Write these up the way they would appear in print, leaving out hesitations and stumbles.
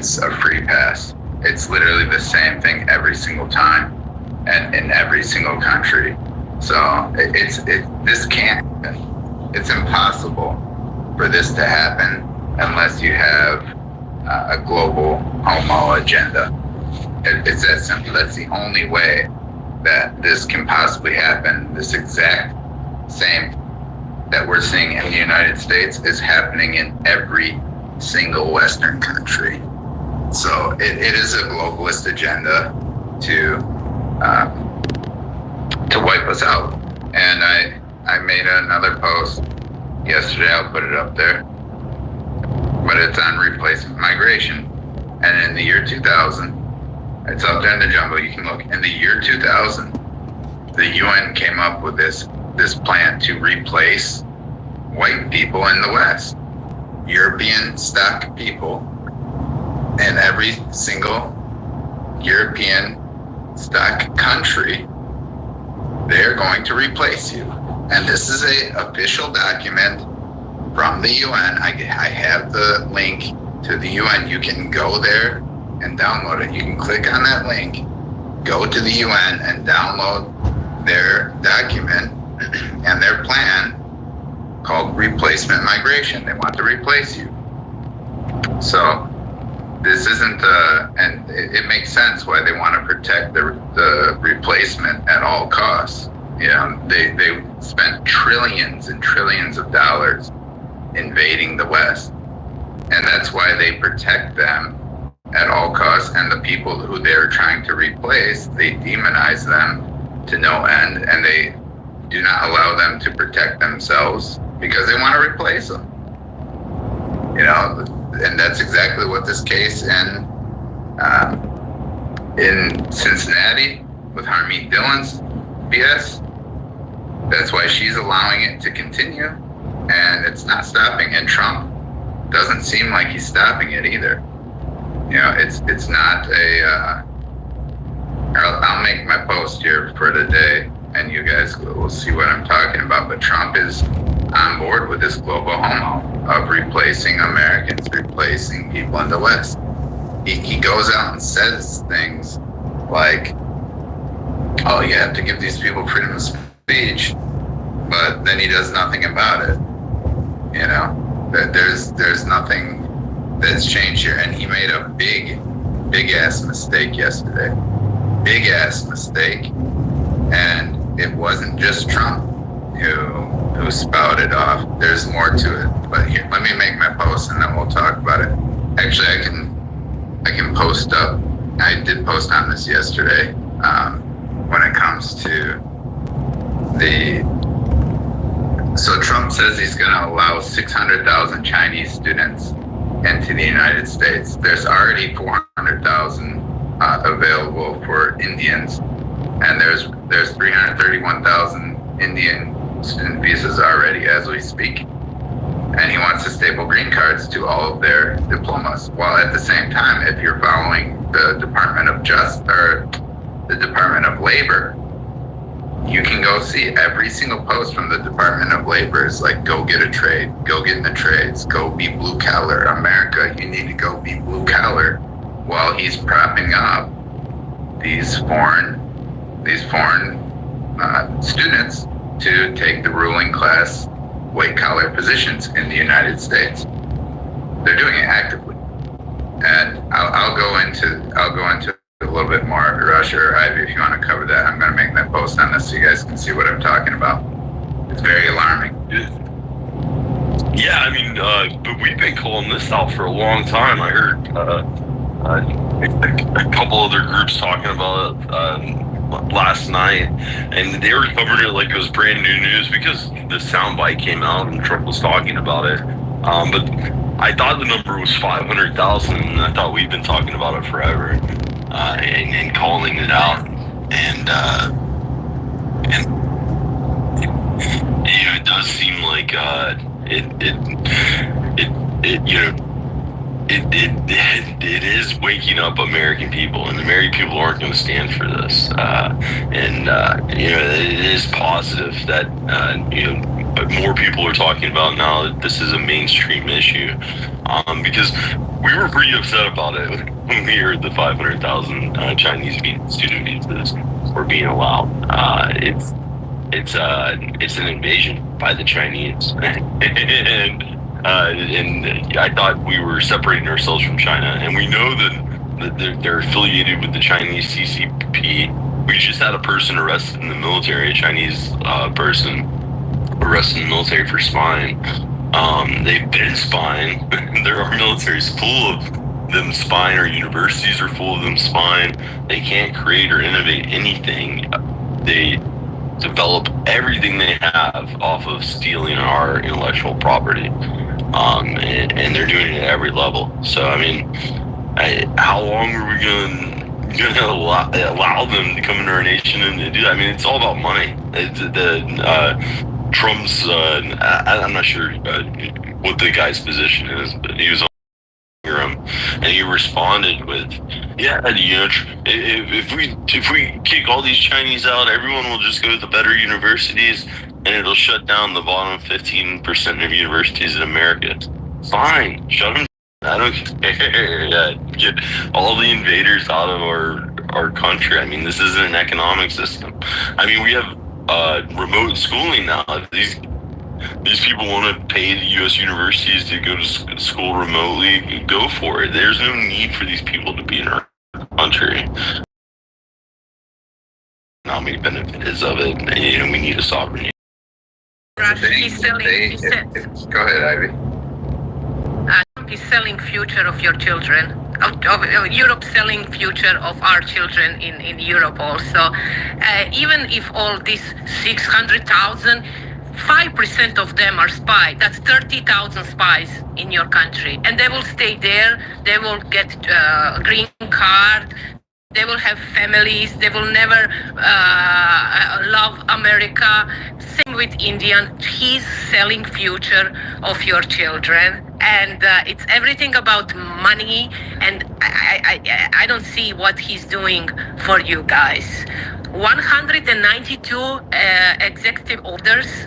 it's a free pass. It's literally the same thing every single time and in every single country. So this can't happen. It's impossible for this to happen unless you have a global homo agenda. It's that simple. That's the only way that this can possibly happen. This exact same that we're seeing in the United States is happening in every single Western country. So it is a globalist agenda to wipe us out. And I made another post yesterday. I'll put it up there, but it's on replacement migration. And in the year 2000, it's up there in the jungle. You can look. In the year 2000, the UN came up with this plan to replace white people in the West, European stock people, in every single European stock country. They're going to replace you. And this is a official document from the UN. I have the link to the UN. You can go there and download it. You can click on that link, go to the UN and download their document and their plan called replacement migration. They want to replace you. So this isn't, and it makes sense why they want to protect the replacement at all costs. You know, they spent trillions and trillions of dollars invading the West. And that's why they protect them at all costs. And the people who they're trying to replace, they demonize them to no end. And they do not allow them to protect themselves because they want to replace them. You know, and that's exactly what this case in Cincinnati with Harmeet Dillon's BS. That's why she's allowing it to continue, and it's not stopping. And Trump doesn't seem like he's stopping it either. You know, it's not a. I'll make my post here for today, and you guys will see what I'm talking about. But Trump is on board with this global homo of replacing Americans, replacing people in the West. He goes out and says things like, oh, you have to give these people freedom of speech, but then he does nothing about it. You know, that there's nothing that's changed here. And he made a big ass mistake yesterday. Big ass mistake. And it wasn't just Trump who spouted off. There's more to it. But here, let me make my post and then we'll talk about it. Actually, I can post up. I did post on this yesterday. When it comes to so Trump says he's going to allow 600,000 Chinese students into the United States. There's already 400,000 available for Indians, and there's 331,000 Indian student visas already as we speak. And he wants to staple green cards to all of their diplomas. While at the same time, if you're following the Department of the Department of Labor, you can go see every single post from the Department of Labor is like, go get a trade, go get in the trades, go be blue collar. America, you need to go be blue collar, while he's propping up these foreign students to take the ruling class white collar positions in the United States. They're doing it actively. And I'll go into a little bit more, Rush or Ivy, if you want to cover that. I'm going to make that post on this so you guys can see what I'm talking about. It's very alarming. Yeah, I mean, but we've been calling this out for a long time. I heard a couple other groups talking about it last night, and they were covering it like it was brand new news because the soundbite came out and Trump was talking about it. But I thought the number was 500,000, and I thought we've been talking about it forever. And calling it out, and you know, it does seem like it is waking up American people, and American people aren't going to stand for this. And you know, it is positive that you know, more people are talking about now that this is a mainstream issue, because we were pretty upset about it when we heard the 500,000 Chinese student visas were being allowed. It's an invasion by the Chinese, and I thought we were separating ourselves from China, and we know that they're affiliated with the Chinese CCP. We just had a person arrested in the military, a Chinese person arrested in the military for spying. They've been spying. There are militaries full of them spying. Our universities are full of them spying. They can't create or innovate anything. They develop everything they have off of stealing our intellectual property. And they're doing it at every level. So, I mean, how long are we going to allow them to come into our nation and do that? I mean, it's all about money. Trump's, I'm not sure what the guy's position is, but he was on him, and he responded with, "Yeah, if we kick all these Chinese out, everyone will just go to the better universities, and it'll shut down the bottom 15% of universities in America. Fine, shut them. I don't care. Get all the invaders out of our country. I mean, this isn't an economic system. I mean, we have remote schooling now. These people want to pay the U.S. universities to go to school remotely. Go for it. There's no need for these people to be in our country. How many benefits of it? We need a sovereignty." He's selling. Go ahead, Ivy. He's selling future of your children. Of Europe selling future of our children in Europe also. Even if all these 600,000, 5% of them are spies. That's 30,000 spies in your country, and they will stay there. They will get a green card. They will have families. They will never love America. Same with Indian. He's selling future of your children, and it's everything about money. And I don't see what he's doing for you guys. 192 executive orders.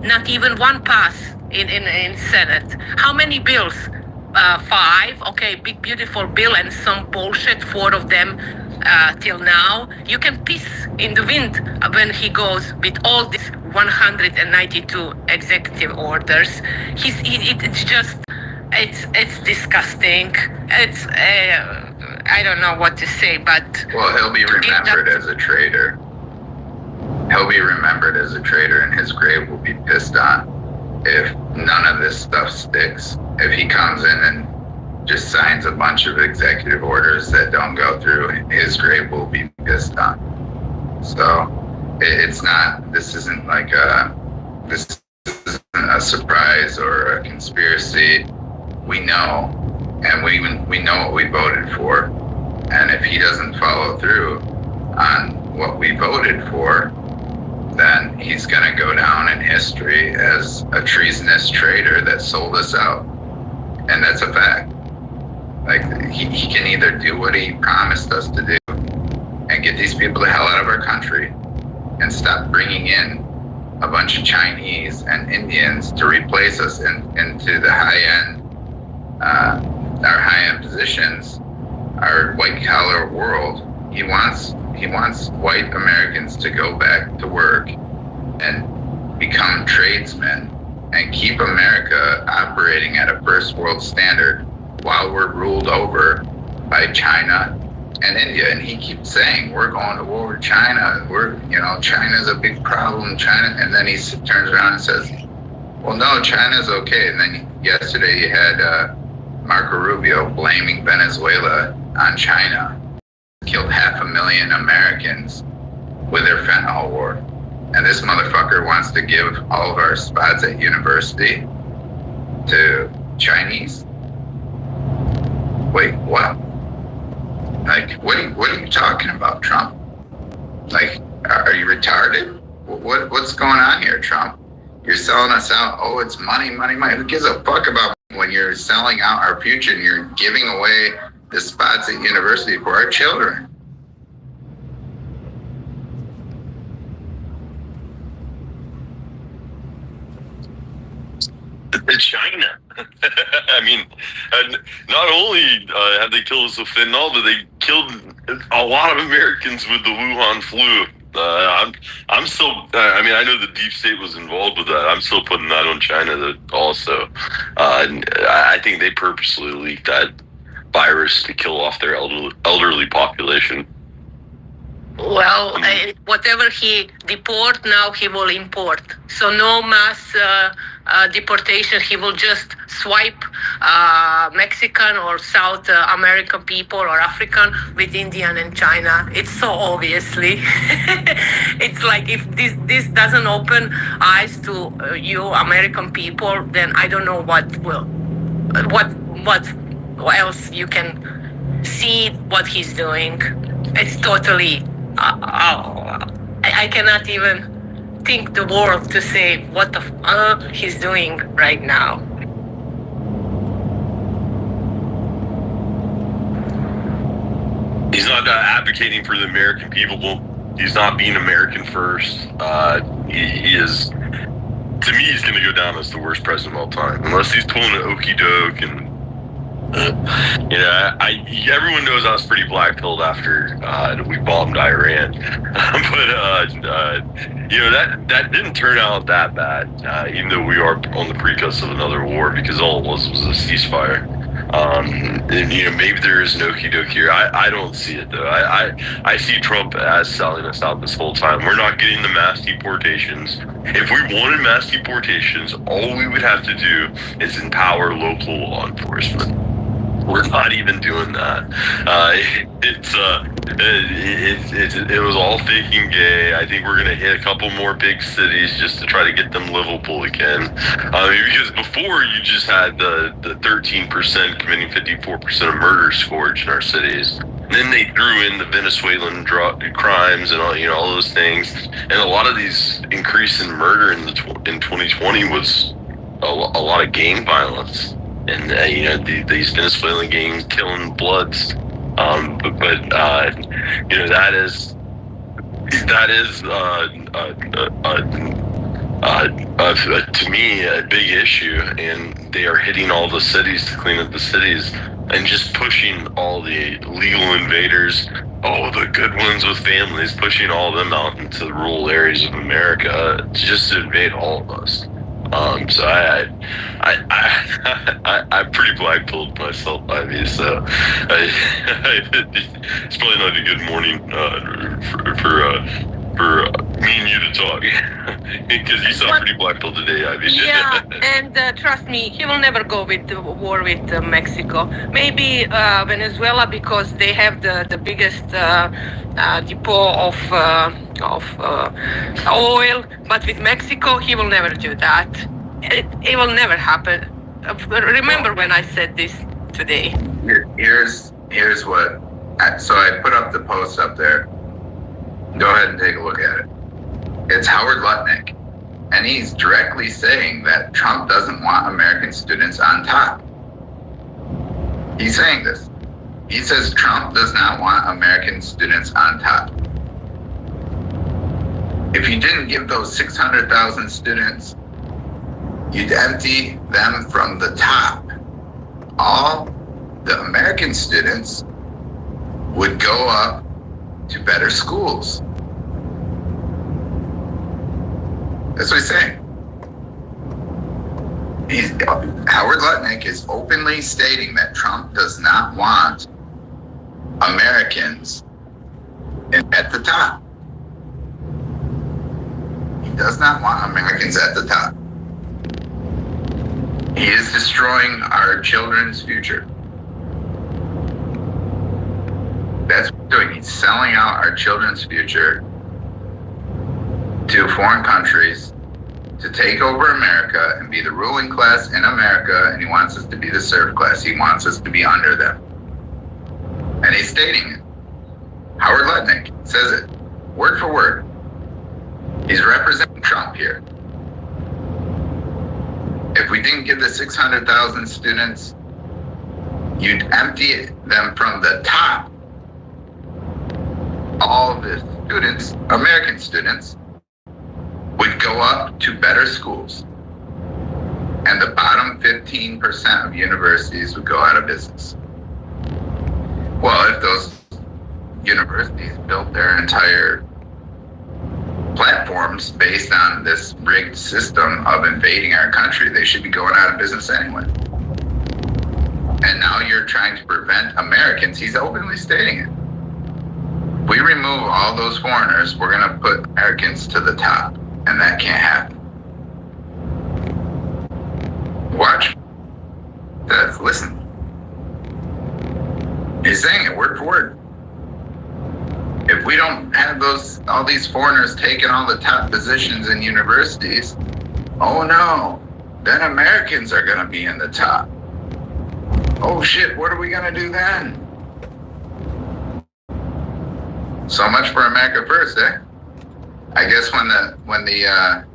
Not even one pass in Senate. How many bills? 5. Okay, big beautiful bill and some bullshit. 4 of them till now. You can piss in the wind when he goes with all these 192 executive orders. It's disgusting. It's I don't know what to say, but well, he'll be remembered as a traitor. He'll be remembered as a traitor, and his grave will be pissed on if none of this stuff sticks. If he comes in and just signs a bunch of executive orders that don't go through, his grave will be pissed on. So it's not. This isn't like this isn't a surprise or a conspiracy. We know, and we know what we voted for, and if he doesn't follow through on what we voted for, then he's going to go down in history as a treasonous traitor that sold us out. And that's a fact. Like, he can either do what he promised us to do and get these people the hell out of our country and stop bringing in a bunch of Chinese and Indians to replace us into the high-end, our high-end positions, our white-collar world. He wants white Americans to go back to work and become tradesmen and keep America operating at a first world standard while we're ruled over by China and India. And he keeps saying, we're going to war with China. China's a big problem, China. And then he turns around and says, well, no, China's okay. And then yesterday you had Marco Rubio blaming Venezuela on China. Killed 500,000 Americans with their fentanyl war. And this motherfucker wants to give all of our spots at university to Chinese? Wait, what? Like, what are you talking about, Trump? Like, are you retarded? What's going on here, Trump? You're selling us out. Oh, it's money, money, money. Who gives a fuck about when you're selling out our future and you're giving away the spots at university for our children? China. I mean, not only have they killed us with fentanyl, but they killed a lot of Americans with the Wuhan flu. I'm still. I mean, I know the deep state was involved with that. I'm still putting that on China. Also, I think they purposely leaked that virus to kill off their elderly population. Well, whatever he deport now, he will import. So no mass deportation. He will just swipe Mexican or South American people or African with Indian and China. It's so obviously. It's like if this doesn't open eyes to you American people, then I don't know what will. What else you can see what he's doing. It's totally. I cannot even think the world to say what the he's doing right now. He's not advocating for the American people. He's not being American first. He is. To me, he's going to go down as the worst president of all time, unless he's pulling an okey doke and. Everyone knows I was pretty black-pilled after we bombed Iran, but that didn't turn out that bad. Even though we are on the precursor of another war, because all it was a ceasefire. Maybe there is an okey doke here. I don't see it though. I see Trump as selling us out this whole time. We're not getting the mass deportations. If we wanted mass deportations, all we would have to do is empower local law enforcement. We're not even doing that. It was all fake and gay. I think we're gonna hit a couple more big cities just to try to get them livable again. Because before you just had the 13% committing 54% of murder scourge in our cities. Then they threw in the Venezuelan crimes and all those things, and a lot of these increase in murder in 2020 was a lot of gang violence. And these Venezuelan gangs killing bloods, that is to me a big issue, and they are hitting all the cities to clean up the cities and just pushing all the legal invaders, the good ones with families, pushing all of them out into the rural areas of America just to invade all of us. So I'm pretty black-pilled myself, Ivy. So it's probably not a good morning for me and you to talk, because you sound pretty black-pilled today, Ivy. Yeah, and trust me, he will never go with the war with Mexico. Maybe Venezuela, because they have the biggest depot of oil. But with Mexico, he will never do that. It will never happen. Remember when I said this today? Here's what. So I put up the post up there. Go ahead and take a look at it. It's Howard Lutnick, and he's directly saying that Trump doesn't want American students on top. He's saying this. He says Trump does not want American students on top. If you didn't give those 600,000 students, you'd empty them from the top. All the American students would go up to better schools. That's what he's saying. Howard Lutnick is openly stating that Trump does not want Americans at the top. He does not want Americans at the top. He is destroying our children's future. That's what he's doing. He's selling out our children's future to foreign countries to take over America and be the ruling class in America, and he wants us to be the serf class. He wants us to be under them. And he's stating it. Howard Lutnick says it, word for word. He's representing Trump here. If we didn't give the 600,000 students, you'd empty them from the top. All of the students, American students, would go up to better schools. and the bottom 15% of universities would go out of business. Well, if those universities built their entire platforms based on this rigged system of invading our country, they should be going out of business anyway. And now you're trying to prevent Americans. He's openly stating it. If we remove all those foreigners, we're going to put Americans to the top, and that can't happen. Watch. Listen. He's saying it word for word. If we don't have all these foreigners taking all the top positions in universities, oh no, then Americans are going to be in the top. Oh shit, what are we going to do then? So much for America First, eh? I guess when the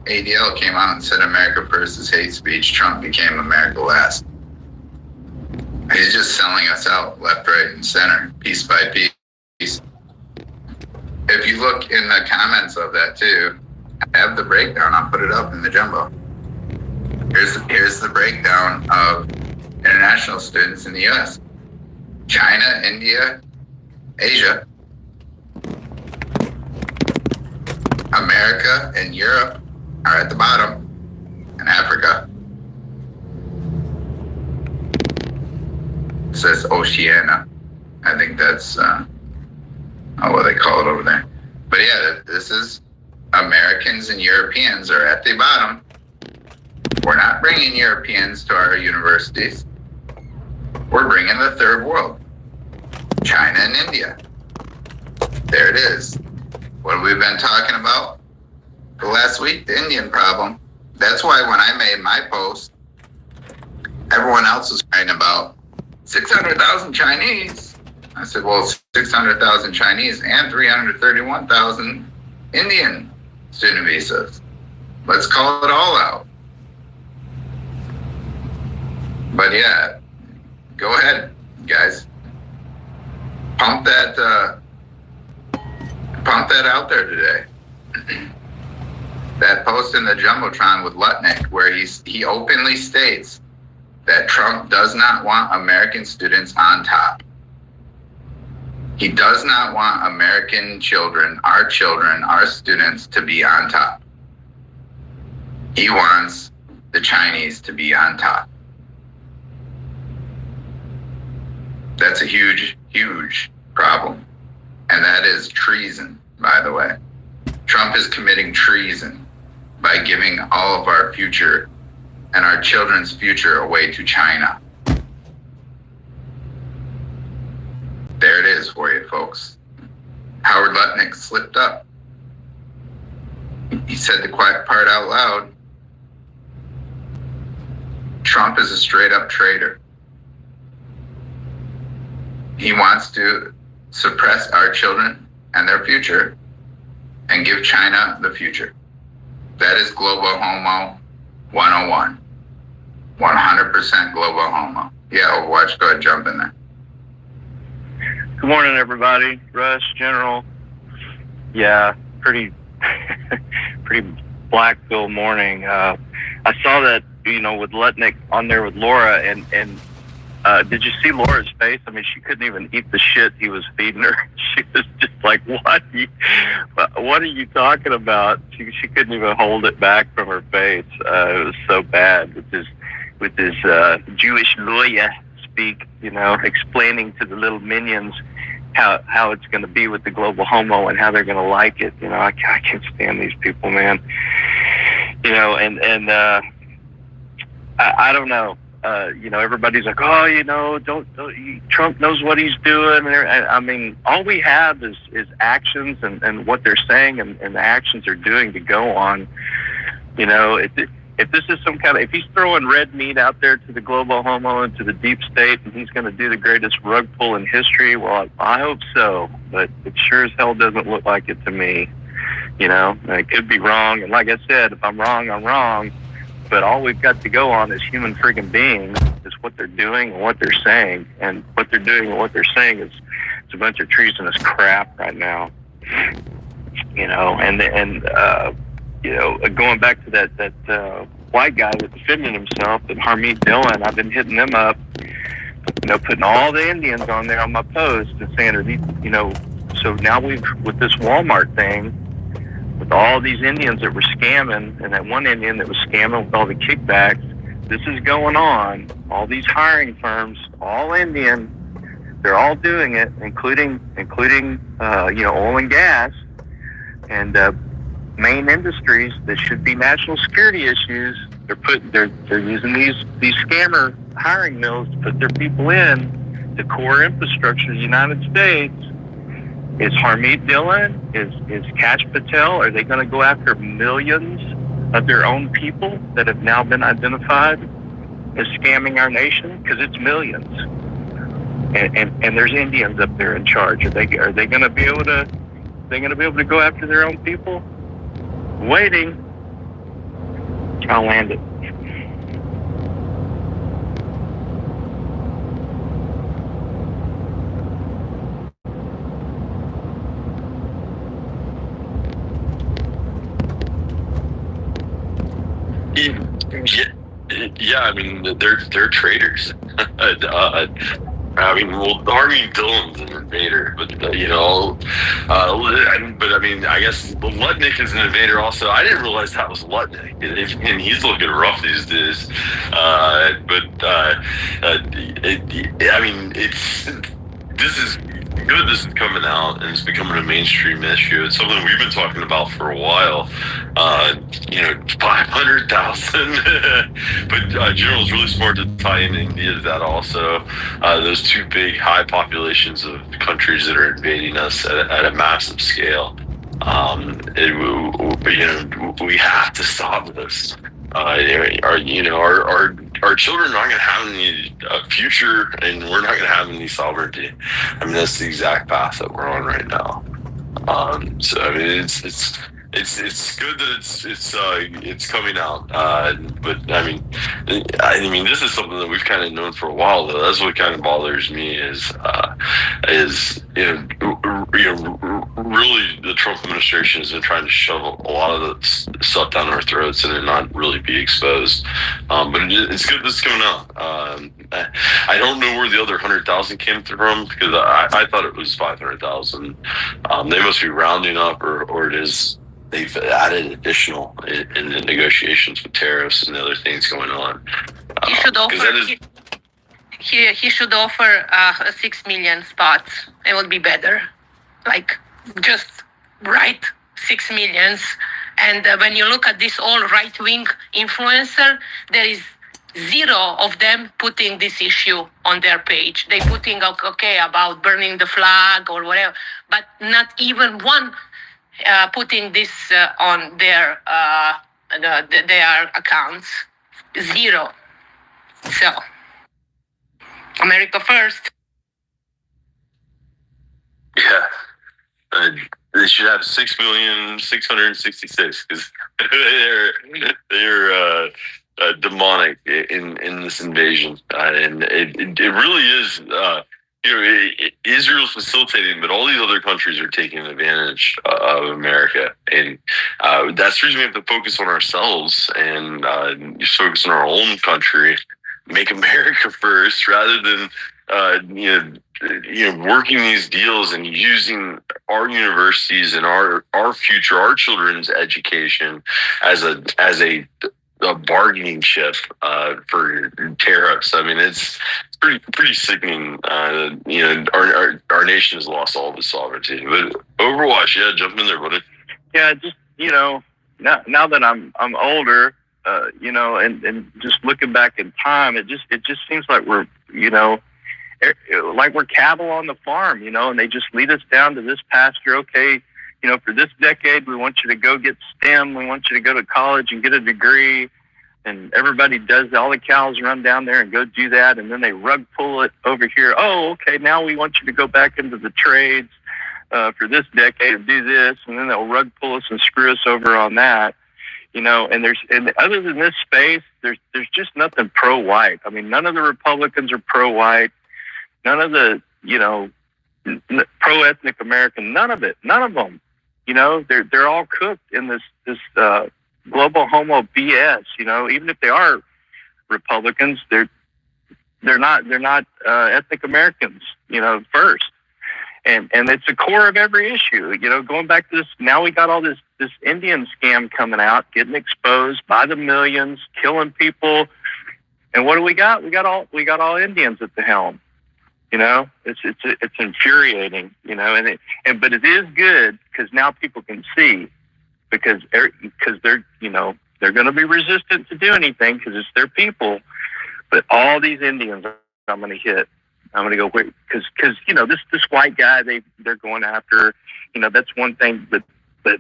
ADL came out and said America First is hate speech, Trump became America Last. He's just selling us out left, right, and center, piece by piece. If you look in the comments of that too, I have the breakdown. I'll put it up in the jumbo. Here's the breakdown of international students in the U.S. China, India, Asia, America and Europe are at the bottom, and Africa. It says Oceania. I think that's what they call it over there. But yeah, this is Americans and Europeans are at the bottom. We're not bringing Europeans to our universities. We're bringing the third world, China and India. There it is. What have we been talking about for last week? The Indian problem. That's why when I made my post, everyone else was writing about 600,000 Chinese. I said, well, 600,000 Chinese and 331,000 Indian student visas. Let's call it all out. But yeah, go ahead, guys. Pump that out there today. That post in the Jumbotron with Lutnick, where he openly states that Trump does not want American students on top. He does not want American children, our students, to be on top. He wants the Chinese to be on top. That's a huge, huge problem. And that is treason, by the way. Trump is committing treason by giving all of our future and our children's future away to China. There it is for you, folks. Howard Lutnick slipped up. He said the quiet part out loud. Trump is a straight up traitor. He wants to suppress our children and their future and give China the future. That is global homo 101. 100% global homo. Yeah, Overwatch, go ahead, jump in there. Good morning, everybody. Russ, General. Yeah, pretty Blackville morning. I saw that, with Lutnick on there with Laura, and did you see Laura's face? I mean, she couldn't even eat the shit he was feeding her. She was just like, what are you talking about? She couldn't even hold it back from her face. It was so bad with his Jewish lawyer speak, explaining to the little minions how it's going to be with the global homo and how they're going to like it. I can't stand these people, man. I don't know. Everybody's like, don't Trump knows what he's doing. I mean, all we have is actions and what they're saying and the actions they're doing to go on. If this is if he's throwing red meat out there to the global homo and to the deep state, and he's going to do the greatest rug pull in history, well, I hope so. But it sure as hell doesn't look like it to me. I could be wrong. And like I said, if I'm wrong, I'm wrong. But all we've got to go on as human friggin' beings is what they're doing and what they're saying. And what they're doing and what they're saying is it's a bunch of treasonous crap right now. Going back to that white guy that defended himself, and Harmeet Dillon. I've been hitting them up, putting all the Indians on there on my post and saying, are these, so now we've, with this Walmart thing, with all these Indians that were scamming, and that one Indian that was scamming with all the kickbacks, this is going on. All these hiring firms, all Indian, they're all doing it, including oil and gas, and main industries that should be national security issues. They're using these scammer hiring mills to put their people in the core infrastructure of the United States. Is Harmeet Dillon, is Kash Patel, are they going to go after millions of their own people that have now been identified as scamming our nation? Because it's millions, and there's Indians up there in charge. Are they going to be able to? They going to be able to go after their own people? Waiting. I'll land it. Yeah, I mean, they're traitors. I mean, well, Harvey Dillon's an invader, but but I mean, I guess Lutnick is an invader also. I didn't realize that was Lutnick, and he's looking rough these days. I mean, this is good. This is coming out, and it's becoming a mainstream issue. It's something we've been talking about for a while. 500,000. But General's really smart to tie in India to that also. Those two big high populations of countries that are invading us at a massive scale. We have to stop this. Our children are not going to have any future, and we're not going to have any sovereignty. I mean, that's the exact path that we're on right now. So I mean, it's good that it's coming out. But I mean, this is something that we've kind of known for a while, though. That's what kind of bothers me is really the Trump administration has been trying to shove a lot of the stuff down our throats and it not really be exposed. But it's good this is coming out. I don't know where the other 100,000 came from, because I thought it was 500,000. They must be rounding up, or it is. They've added additional in the negotiations with tariffs and other things going on. He should offer. He should offer 6 million spots. It would be better. Like, just write 6 millions. And when you look at this all right-wing influencer, there is zero of them putting this issue on their page. They putting about burning the flag or whatever, but not even one putting this on their accounts. Zero. So, America first. Yeah. They should have 6,666,000 because they're demonic in this invasion, and it really is. Israel's facilitating, but all these other countries are taking advantage of America, and that's the reason we have to focus on ourselves and focus on our own country, make America first, rather than working these deals and using our universities and our future, our children's education as a bargaining chip for tariffs. I mean, it's pretty sickening. Our nation has lost all of its sovereignty. But Overwatch, yeah, jump in there, buddy. Yeah, just now that I'm older, and just looking back in time, it just seems like we're like we're cattle on the farm, and they just lead us down to this pasture. Okay, for this decade, we want you to go get STEM. We want you to go to college and get a degree. And everybody does, all the cows run down there and go do that. And then they rug pull it over here. Oh, okay, now we want you to go back into the trades for this decade and do this. And then they'll rug pull us and screw us over on that. And other than this space, there's just nothing pro-white. I mean, none of the Republicans are pro-white. None of the, pro-ethnic American, none of it. None of them. They're all cooked in this global homo BS. You know, even if they are Republicans, they're not ethnic Americans. You know, first. And it's the core of every issue. You know, going back to this, now we got all this Indian scam coming out, getting exposed by the millions, killing people. And what do we got? We got all Indians at the helm. You know, it's infuriating. You know, but it is good because now people can see because they're they're going to be resistant to do anything because it's their people. But all these Indians I'm going to hit. I'm going to go because you know this white guy they're going after. You know, that's one thing, but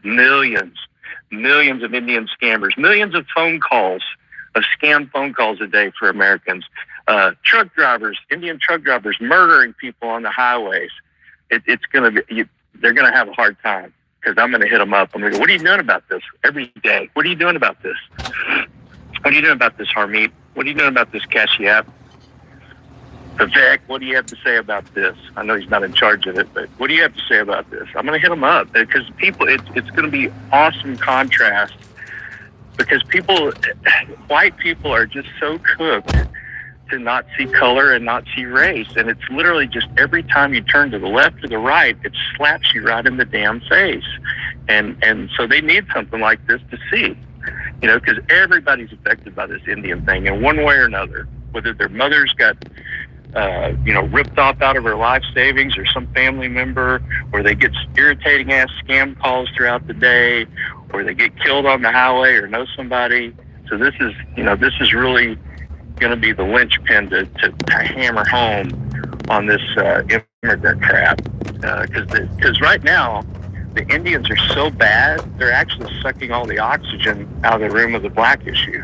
millions of Indian scammers, millions of scam phone calls a day for Americans. Truck drivers, Indian truck drivers murdering people on the highways. It's going to be they're going to have a hard time because I'm going to hit them up. I'm going to go, what are you doing about this every day? What are you doing about this? What are you doing about this, Harmeet? What are you doing about this, Kashyap? Vivek, what do you have to say about this? I know he's not in charge of it, but what do you have to say about this? I'm going to hit him up because people, it's going to be awesome contrast because white people are just so cooked to not see color and not see race. And it's literally just every time you turn to the left or the right, it slaps you right in the damn face. And so they need something like this to see, you know, because everybody's affected by this Indian thing in one way or another, whether their mother's got ripped off out of her life savings or some family member, or they get irritating ass scam calls throughout the day, or they get killed on the highway or know somebody. So this is really going to be the linchpin to hammer home on this immigrant crap. Because right now, the Indians are so bad, they're actually sucking all the oxygen out of the room of the black issue,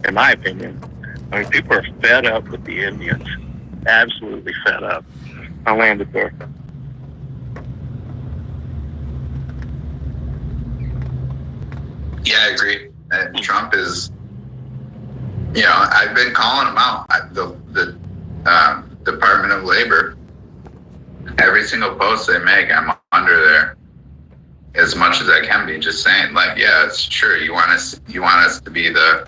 in my opinion. I mean, people are fed up with the Indians. Absolutely fed up. I'll land it there. Yeah, I agree. And Trump is, you know, I've been calling him out. The Department of Labor, every single post they make, I'm under there as much as I can be, just saying, like, yeah, it's sure you want us to be the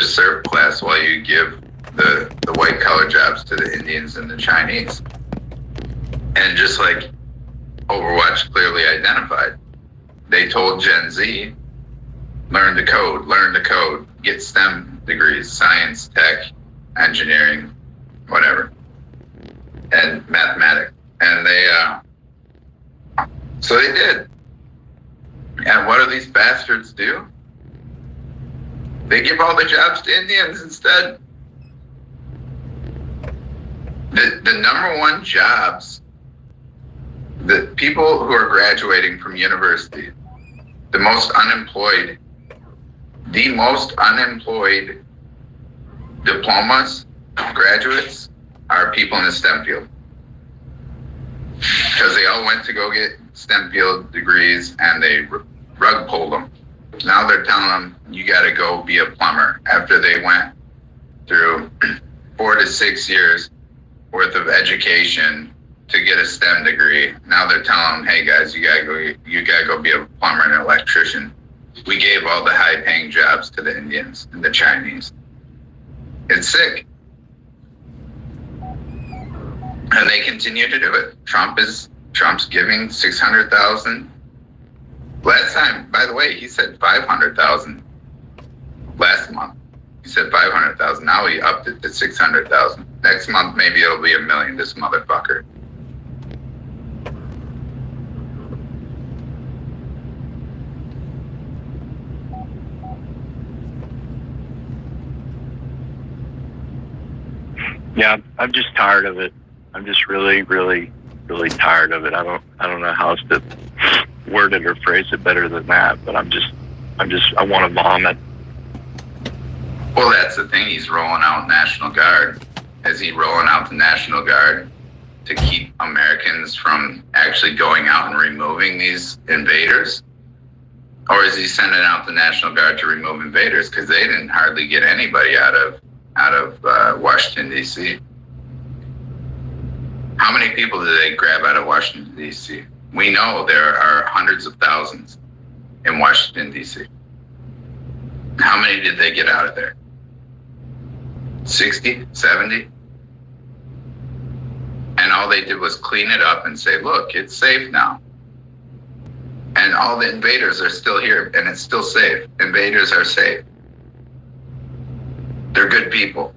serf class while you give the white collar jobs to the Indians and the Chinese. And just like Overwatch clearly identified, they told Gen Z, learn to code, get STEM degrees, science, tech, engineering, whatever, and mathematics. And so they did. And what do these bastards do? They give all the jobs to Indians instead. The number one jobs, the people who are graduating from university, the most unemployed diplomas, graduates, are people in the STEM field. Because they all went to go get STEM field degrees and they rug pulled them. Now they're telling them, you got to go be a plumber after they went through 4 to 6 years worth of education to get a STEM degree. Now they're telling them, hey guys, you gotta go be a plumber and an electrician. We gave all the high paying jobs to the Indians and the Chinese. It's sick. And they continue to do it. Trump's giving 600,000. Last time, by the way, he said 500,000 last month. He said 500,000. Now he upped it to 600,000. Next month, maybe it'll be $1 million, this motherfucker. Yeah, I'm just tired of it. I'm just really, really, really tired of it. I don't know how else to word it or phrase it better than that, but I want to vomit. Well, that's the thing. He's rolling out National Guard. Is he rolling out the National Guard to keep Americans from actually going out and removing these invaders? Or is he sending out the National Guard to remove invaders? Because they didn't hardly get anybody out of Washington, D.C. How many people did they grab out of Washington, D.C.? We know there are hundreds of thousands in Washington, D.C. How many did they get out of there? 60, 70? And all they did was clean it up and say, look, it's safe now. And all the invaders are still here, and it's still safe. Invaders are safe. They're good people.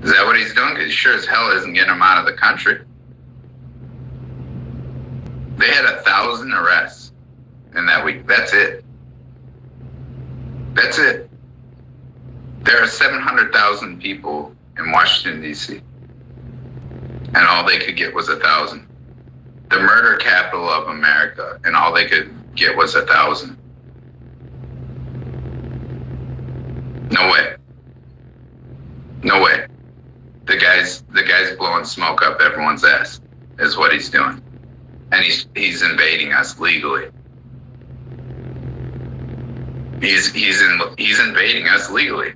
Is that what he's doing? Because he sure as hell isn't getting them out of the country. They had 1,000 arrests in that week. That's it. That's it. There are 700,000 people in Washington, D.C. And all they could get was 1,000. The murder capital of America, and all they could get was 1,000. No way. No way. The guy's blowing smoke up everyone's ass, is what he's doing. And he's invading us legally. He's invading us legally.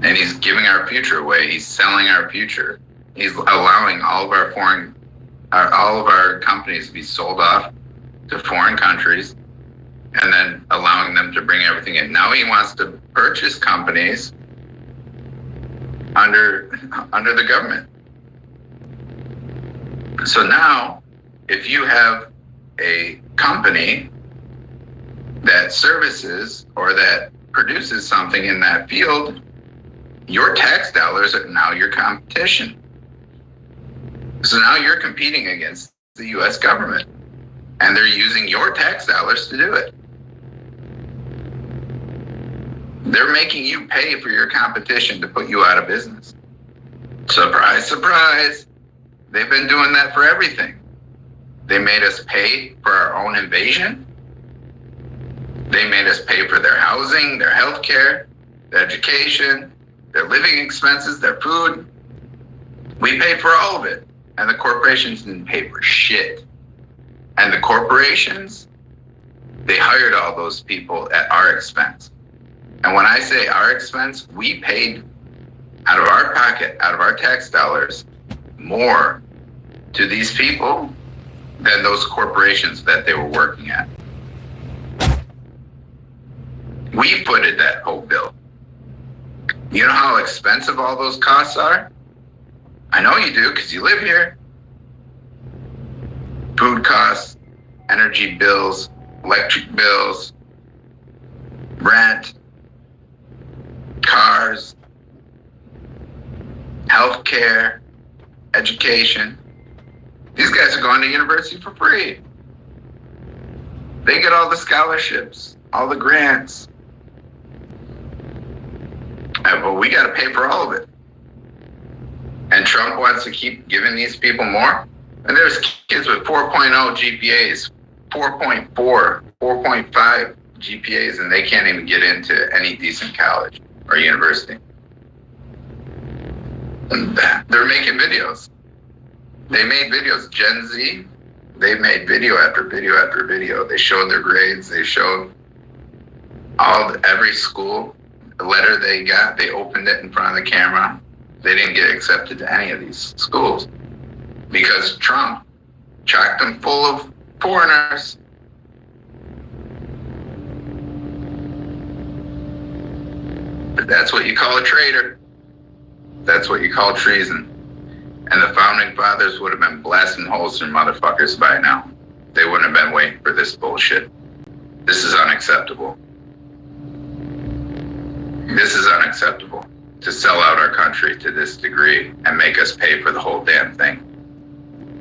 And he's giving our future away. He's selling our future. He's allowing all of our companies to be sold off to foreign countries, and then allowing them to bring everything in. Now he wants to purchase companies under the government. So now, if you have a company that services or that produces something in that field, your tax dollars are now your competition. So now you're competing against the US government, and they're using your tax dollars to do it. They're making you pay for your competition to put you out of business. Surprise, surprise. They've been doing that for everything. They made us pay for our own invasion. They made us pay for their housing, their health care, their education, their living expenses, their food. We paid for all of it. And the corporations didn't pay for shit. And the corporations, they hired all those people at our expense. And when I say our expense, we paid out of our pocket, out of our tax dollars, more to these people than those corporations that they were working at. We footed that whole bill. You know how expensive all those costs are? I know you do, because you live here. Food costs, energy bills, electric bills, rent, cars, healthcare, education. These guys are going to university for free. They get all the scholarships, all the grants. But we got to pay for all of it. And Trump wants to keep giving these people more. And there's kids with 4.0 GPAs, 4.4, 4.5 GPAs, and they can't even get into any decent college or university. And they're making videos. They made videos. Gen Z, they made video after video after video. They showed their grades. They showed every school, the letter they got. They opened it in front of the camera. They didn't get accepted to any of these schools because Trump chocked them full of foreigners. But that's what you call a traitor. That's what you call treason. And the founding fathers would have been blasting holes through motherfuckers by now. They wouldn't have been waiting for this bullshit. This is unacceptable. This is unacceptable. To sell out our country to this degree and make us pay for the whole damn thing.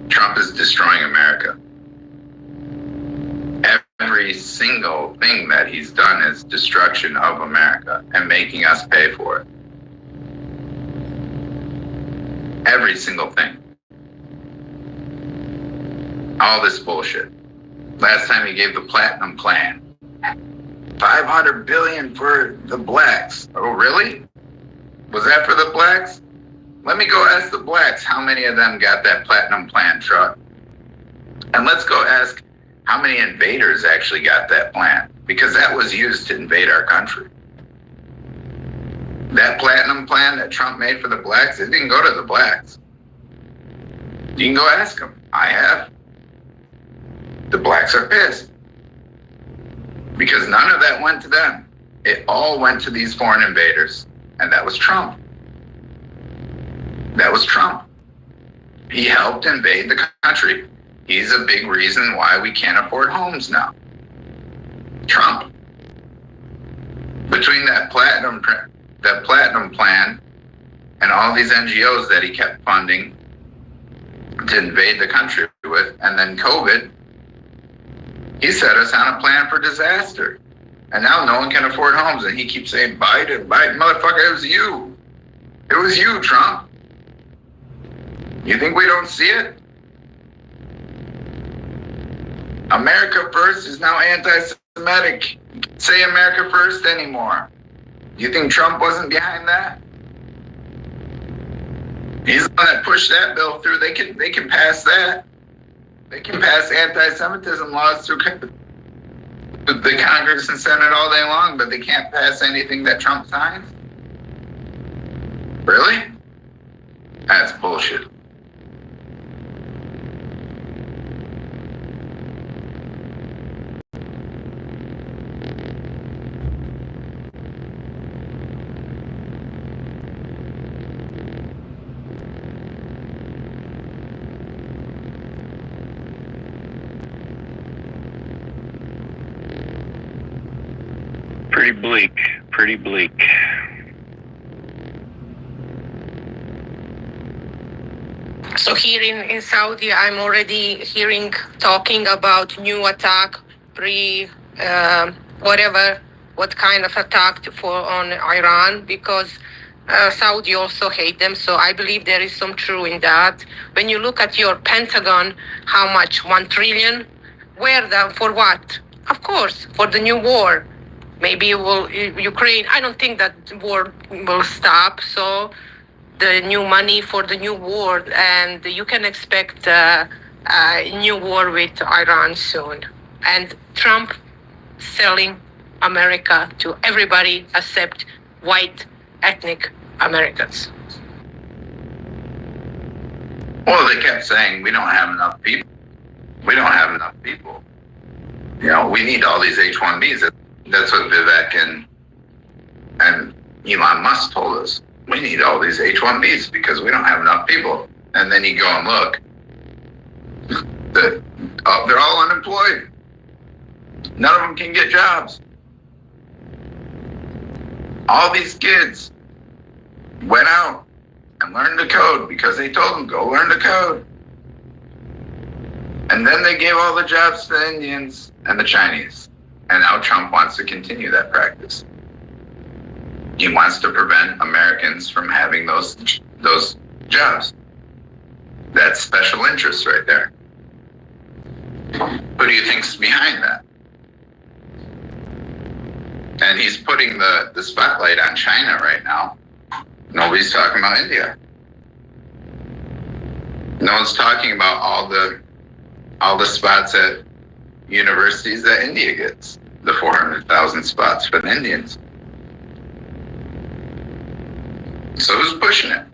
Trump is destroying America. Every single thing that he's done is destruction of America and making us pay for it. Every single thing. All this bullshit. Last time he gave the platinum plan. $500 billion for the blacks. Oh, really? Was that for the blacks? Let me go ask the blacks how many of them got that platinum plan truck. And let's go ask how many invaders actually got that plan, because that was used to invade our country. That platinum plan that Trump made for the blacks, it didn't go to the blacks. You can go ask them. I have. The blacks are pissed. because none of that went to them. It all went to these foreign invaders, and that was Trump. That was Trump. He helped invade the country. He's a big reason why we can't afford homes now. Trump. Between that platinum plan and all these NGOs that he kept funding to invade the country with, and then COVID, he set us on a plan for disaster. And now no one can afford homes, and he keeps saying, Biden, motherfucker, it was you. It was you, Trump. You think we don't see it? America First is now anti-Semitic. Say America First anymore. You think Trump wasn't behind that? He's the one that pushed that bill through. They can pass that. They can pass anti-Semitism laws through the Congress and Senate all day long, but they can't pass anything that Trump signs? Really? That's bullshit. Pretty bleak. So here in Saudi, I'm already talking about new attack, what kind of attack on Iran, because Saudi also hate them. So I believe there is some true in that. When you look at your Pentagon, how much? 1 trillion? For what? Of course, for the new war. Maybe Ukraine, I don't think that war will stop. So the new money for the new war, and you can expect a new war with Iran soon. And Trump selling America to everybody except white ethnic Americans. Well, they kept saying we don't have enough people. We don't have enough people. You know, we need all these H-1Bs. That's what Vivek and Elon Musk told us. We need all these H-1Bs because we don't have enough people. And then you go and look. They're all unemployed. None of them can get jobs. All these kids went out and learned the code because they told them, go learn the code. And then they gave all the jobs to the Indians and the Chinese. And now Trump wants to continue that practice. He wants to prevent Americans from having those jobs. That's special interest right there. Who do you think's behind that? And he's putting the spotlight on China right now. Nobody's talking about India. No one's talking about all the spots at universities that India gets, the 400,000 spots for the Indians. So who's pushing it?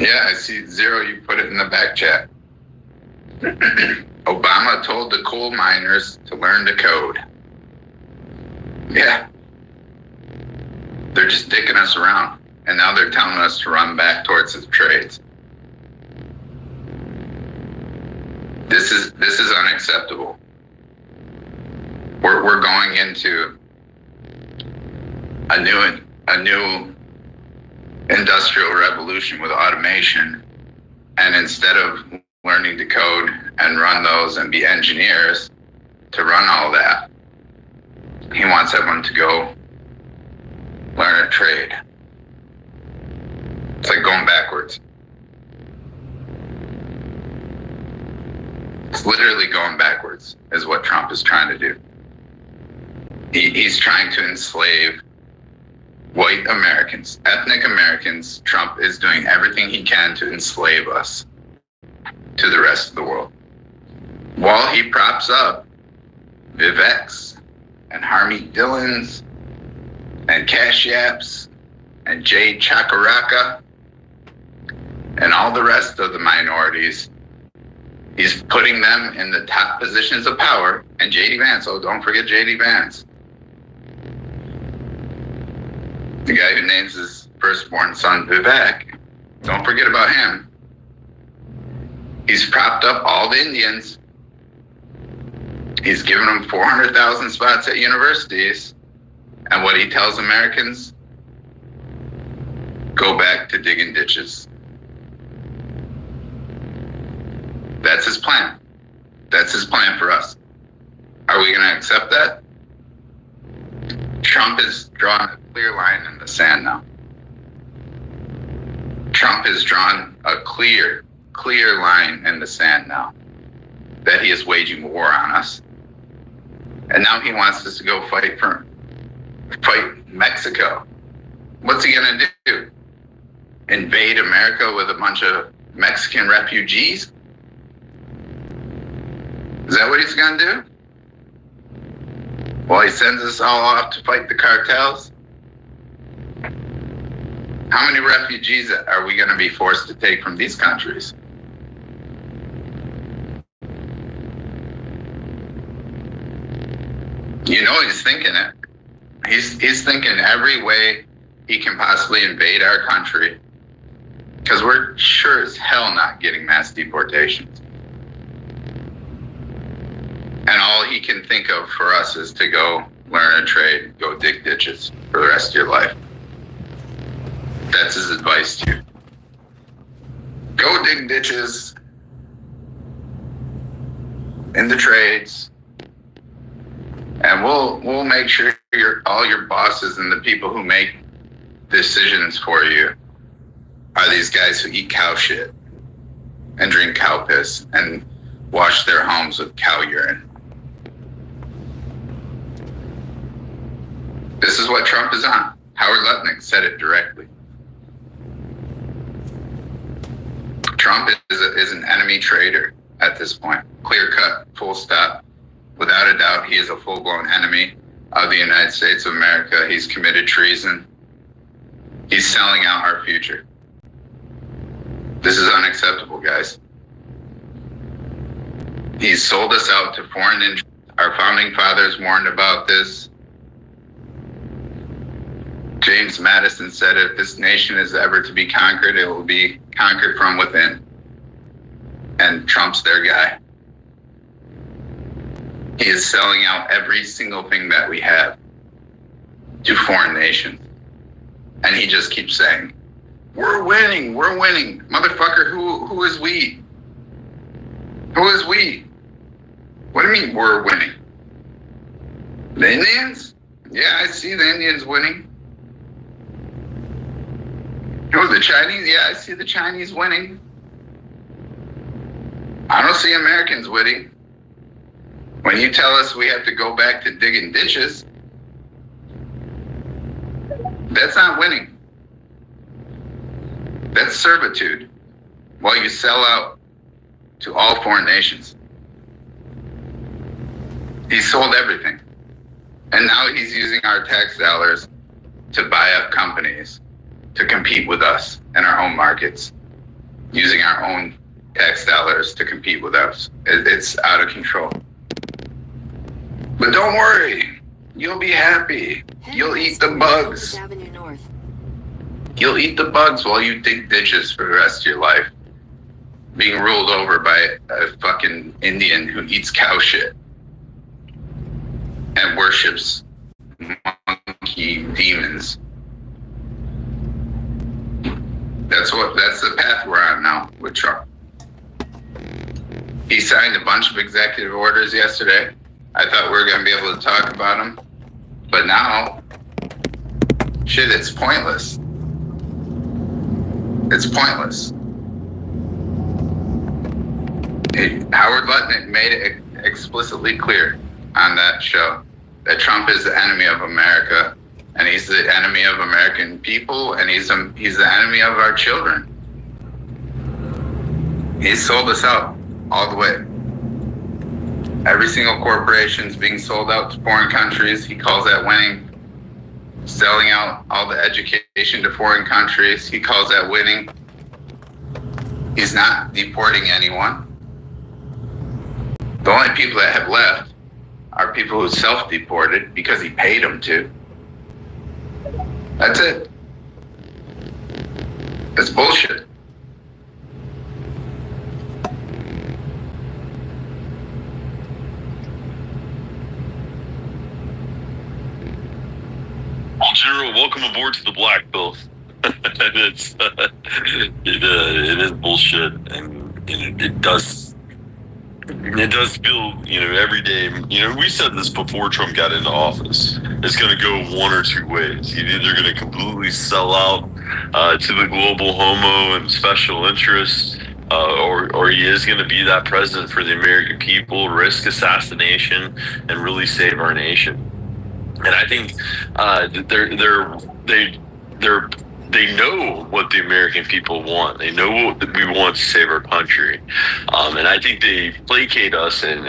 Yeah, I see Zero, you put it in the back chat. Obama told the coal miners to learn the code. Yeah. They're just dicking us around. And now they're telling us to run back towards the trades. This is unacceptable. We're going into a new industrial revolution with automation, and instead of learning to code and run those and be engineers to run all that, he wants everyone to go learn a trade. It's like going backwards. It's literally going backwards is what Trump is trying to do. He's trying to enslave white Americans, ethnic Americans. Trump is doing everything he can to enslave us to the rest of the world. While he props up Vivek's and Harmeet Dillon's and Cash Apps and Jade Chakaraka and all the rest of the minorities, He's putting them in the top positions of power. And J.D. Vance, oh, don't forget J.D. Vance. The guy who names his firstborn son Vivek. Don't forget about him. He's propped up all the Indians. He's given them 400,000 spots at universities. And what he tells Americans, go back to digging ditches. That's his plan. That's his plan for us. Are we going to accept that? Trump has drawn a clear line in the sand now. Trump has drawn a clear line in the sand now that he is waging war on us. And now he wants us to go fight Mexico. What's he going to do? Invade America with a bunch of Mexican refugees? Is that what he's going to do? Well, he sends us all off to fight the cartels. How many refugees are we going to be forced to take from these countries? You know he's thinking it. He's thinking every way he can possibly invade our country, because we're sure as hell not getting mass deportations. And all he can think of for us is to go learn a trade, go dig ditches for the rest of your life. That's his advice to you. Go dig ditches in the trades, and we'll make sure all your bosses and the people who make decisions for you are these guys who eat cow shit and drink cow piss and wash their homes with cow urine. This is what Trump is on. Howard Lutnick said it directly. Trump is an enemy traitor at this point. Clear cut, full stop. Without a doubt, he is a full-blown enemy of the United States of America. He's committed treason. He's selling out our future. This is unacceptable, guys. He's sold us out to foreign interests. Our founding fathers warned about this. James Madison said, if this nation is ever to be conquered, it will be conquered from within. And Trump's their guy. He is selling out every single thing that we have to foreign nations. And he just keeps saying, we're winning, we're winning. Motherfucker, who is we? Who is we? What do you mean we're winning? The Indians? Yeah, I see the Indians winning. Oh, the Chinese? Yeah, I see the Chinese winning. I don't see Americans winning. When you tell us we have to go back to digging ditches, that's not winning. That's servitude, while you sell out to all foreign nations. He sold everything. And now he's using our tax dollars to buy up companies to compete with us in our own markets, using our own tax dollars to compete with us. It's out of control. But don't worry, you'll be happy. You'll eat the bugs. You'll eat the bugs while you dig ditches for the rest of your life, being ruled over by a fucking Indian who eats cow shit and worships monkey demons. That's the path we're on now with Trump. He signed a bunch of executive orders yesterday. I thought we were going to be able to talk about them, but now, shit, it's pointless. It's pointless. Howard Lutnick made it explicitly clear on that show that Trump is the enemy of America, and he's the enemy of American people, and he's the enemy of our children. He sold us out all the way. Every single corporation is being sold out to foreign countries. He calls that winning. Selling out all the education to foreign countries. He calls that winning. He's not deporting anyone. The only people that have left are people who self-deported because he paid them to. That's it. It's bullshit. Well, General, welcome aboard to the Black Pill. It is bullshit, and it does feel, every day. We said this before Trump got into office. It's going to go one or two ways. He's either going to completely sell out to the global homo and special interests, or he is going to be that president for the American people, risk assassination, and really save our nation. And I think they know what the American people want. They know what we want to save our country, and I think they placate us and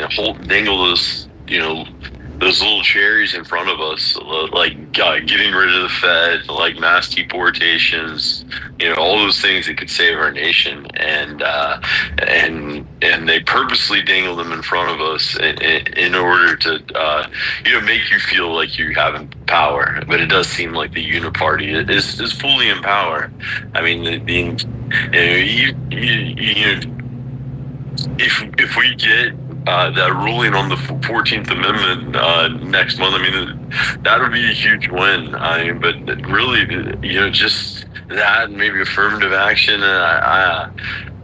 dangle those those little cherries in front of us, like getting rid of the Fed, like mass deportations, all those things that could save our nation, and they purposely dangle them in front of us in order to make you feel like you have power. But it does seem like the Uniparty is fully in power. I mean, if we get that ruling on the 14th Amendment next month, I mean, that would be a huge win. But really, just that and maybe affirmative action.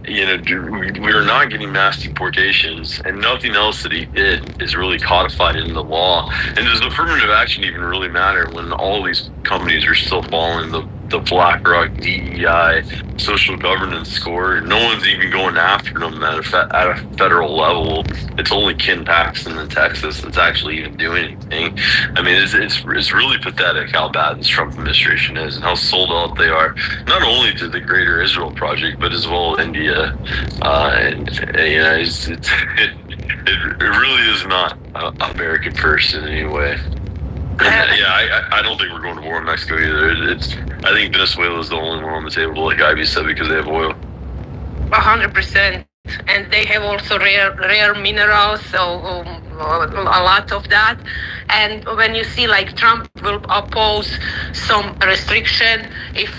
We are not getting mass deportations, and nothing else that he did is really codified in the law. And does affirmative action even really matter when all these companies are still following the BlackRock, DEI, social governance score? No one's even going after them at a federal level. It's only Ken Paxton in Texas that's actually even doing anything. I mean, it's really pathetic how bad this Trump administration is and how sold out they are, not only to the Greater Israel Project, but as well as India. It really is not American first in any way. I don't think we're going to war with Mexico either. I think Venezuela is the only one on the table, like Ivy said, because they have oil. 100%. And they have also rare minerals, so a lot of that. And when you see like Trump will oppose some restriction if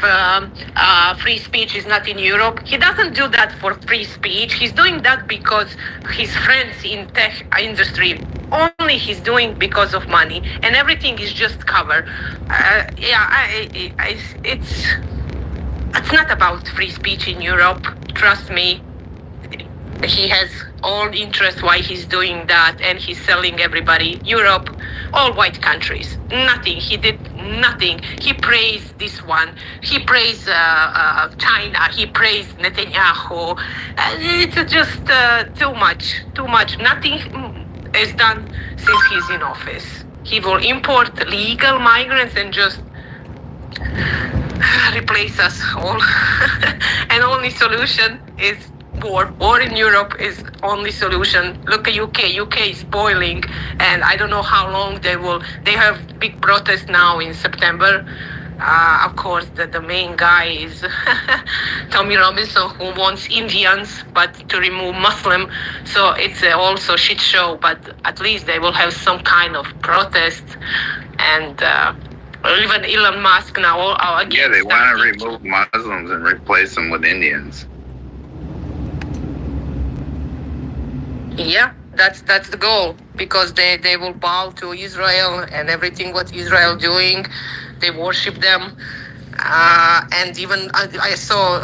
free speech is not in Europe, he doesn't do that for free speech. He's doing that because his friends in tech industry, only he's doing because of money, and everything is just cover. It's not about free speech in Europe. Trust me. He has all interest why he's doing that, and he's selling everybody. Europe, all white countries, nothing. He did nothing. He praised this one. He praised China. He praised Netanyahu. It's just too much. Nothing is done since he's in office. He will import legal migrants and just replace us all. And only solution is war. War in Europe is only solution. Look at UK. UK is boiling, and I don't know how long they have big protests now in September. Of course, the main guy is Tommy Robinson, who wants Indians but to remove Muslim. So it's also shit show, but at least they will have some kind of protest. And even Elon Musk now again. Yeah, they want to remove Muslims and replace them with Indians. Yeah, that's the goal, because they will bow to Israel and everything what Israel doing. They worship them. And even I saw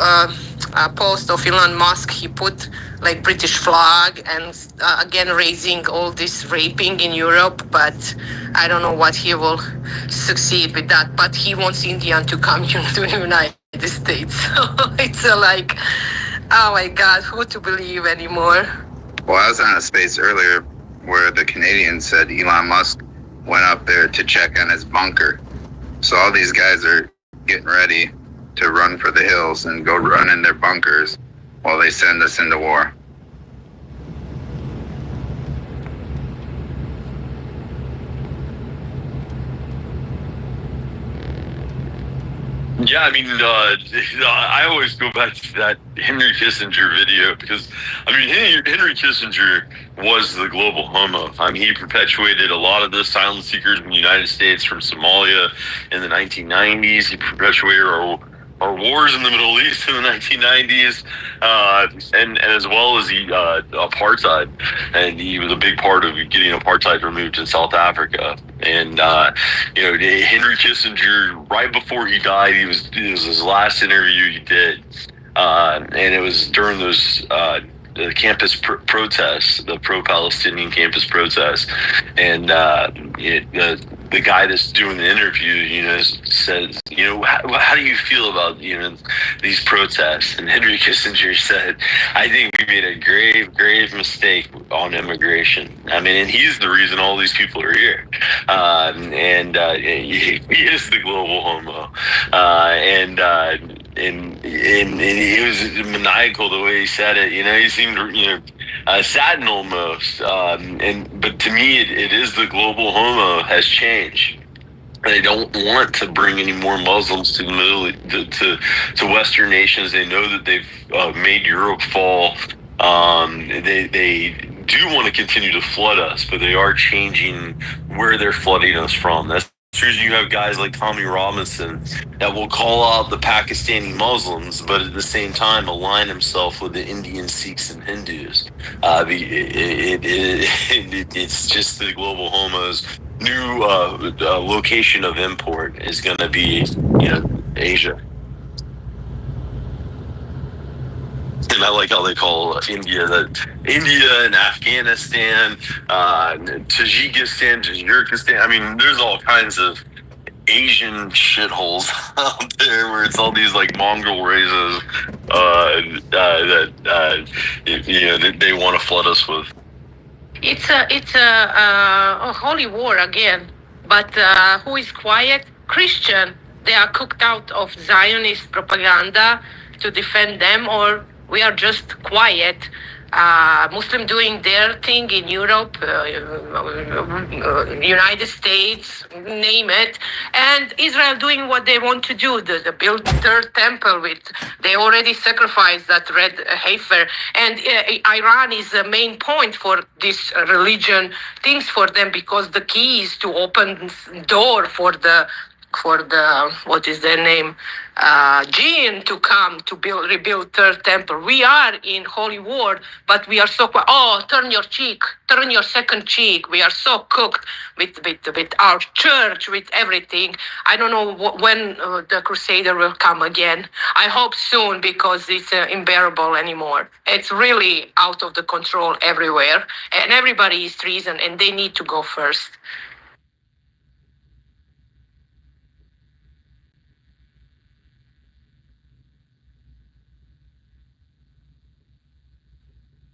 a post of Elon Musk. He put like British flag and again raising all this raping in Europe. But I don't know what he will succeed with that. But he wants India to come to the United States. So it's like, oh my God, who to believe anymore? Well, I was on a space earlier where the Canadians said Elon Musk went up there to check on his bunker. So all these guys are getting ready to run for the hills and go run in their bunkers while they send us into war. Yeah, I mean, I always go back to that Henry Kissinger video because, I mean, Henry Kissinger was the global homo. I mean, he perpetuated a lot of the asylum seekers in the United States from Somalia in the 1990s. He perpetuated our wars in the Middle East in the 1990s, and as well as apartheid. And he was a big part of getting apartheid removed in South Africa. And Henry Kissinger, right before he died, it was his last interview he did, and it was during those the campus protests, the pro-Palestinian campus protests, and the guy that's doing the interview, says, how do you feel about these protests? And Henry Kissinger said, I think we made a grave mistake on immigration. I mean, and he's the reason all these people are here. He is the global homo. And it was maniacal the way he said it. He seemed, saddened almost. But to me, it is the global homo has changed. They don't want to bring any more Muslims to the to Western nations. They know that they've made Europe fall. They do want to continue to flood us, but they are changing where they're flooding us from. That's the reason you have guys like Tommy Robinson that will call out the Pakistani Muslims, but at the same time align himself with the Indian Sikhs and Hindus. It's just the global homos. New location of import is going to be, Asia. And I like how they call India and Afghanistan, Tajikistan. I mean, there's all kinds of Asian shitholes out there where it's all these like Mongol races that they want to flood us with. It's a holy war again. But who is quiet? Christian. They are cooked out of Zionist propaganda to defend them, or we are just quiet. Muslim doing their thing in Europe, United States, name it, and Israel doing what they want to do. The build third temple they already sacrificed that red heifer, and Iran is the main point for this religion things for them, because the key is to open door for the what is their name, Jinn to come to rebuild third temple. We are in holy war, but we are so turn your cheek, turn your second cheek. We are so cooked with our church, with everything. I don't know when the Crusader will come again. I hope soon, because it's unbearable anymore. It's really out of the control everywhere, and everybody is treason, and they need to go first.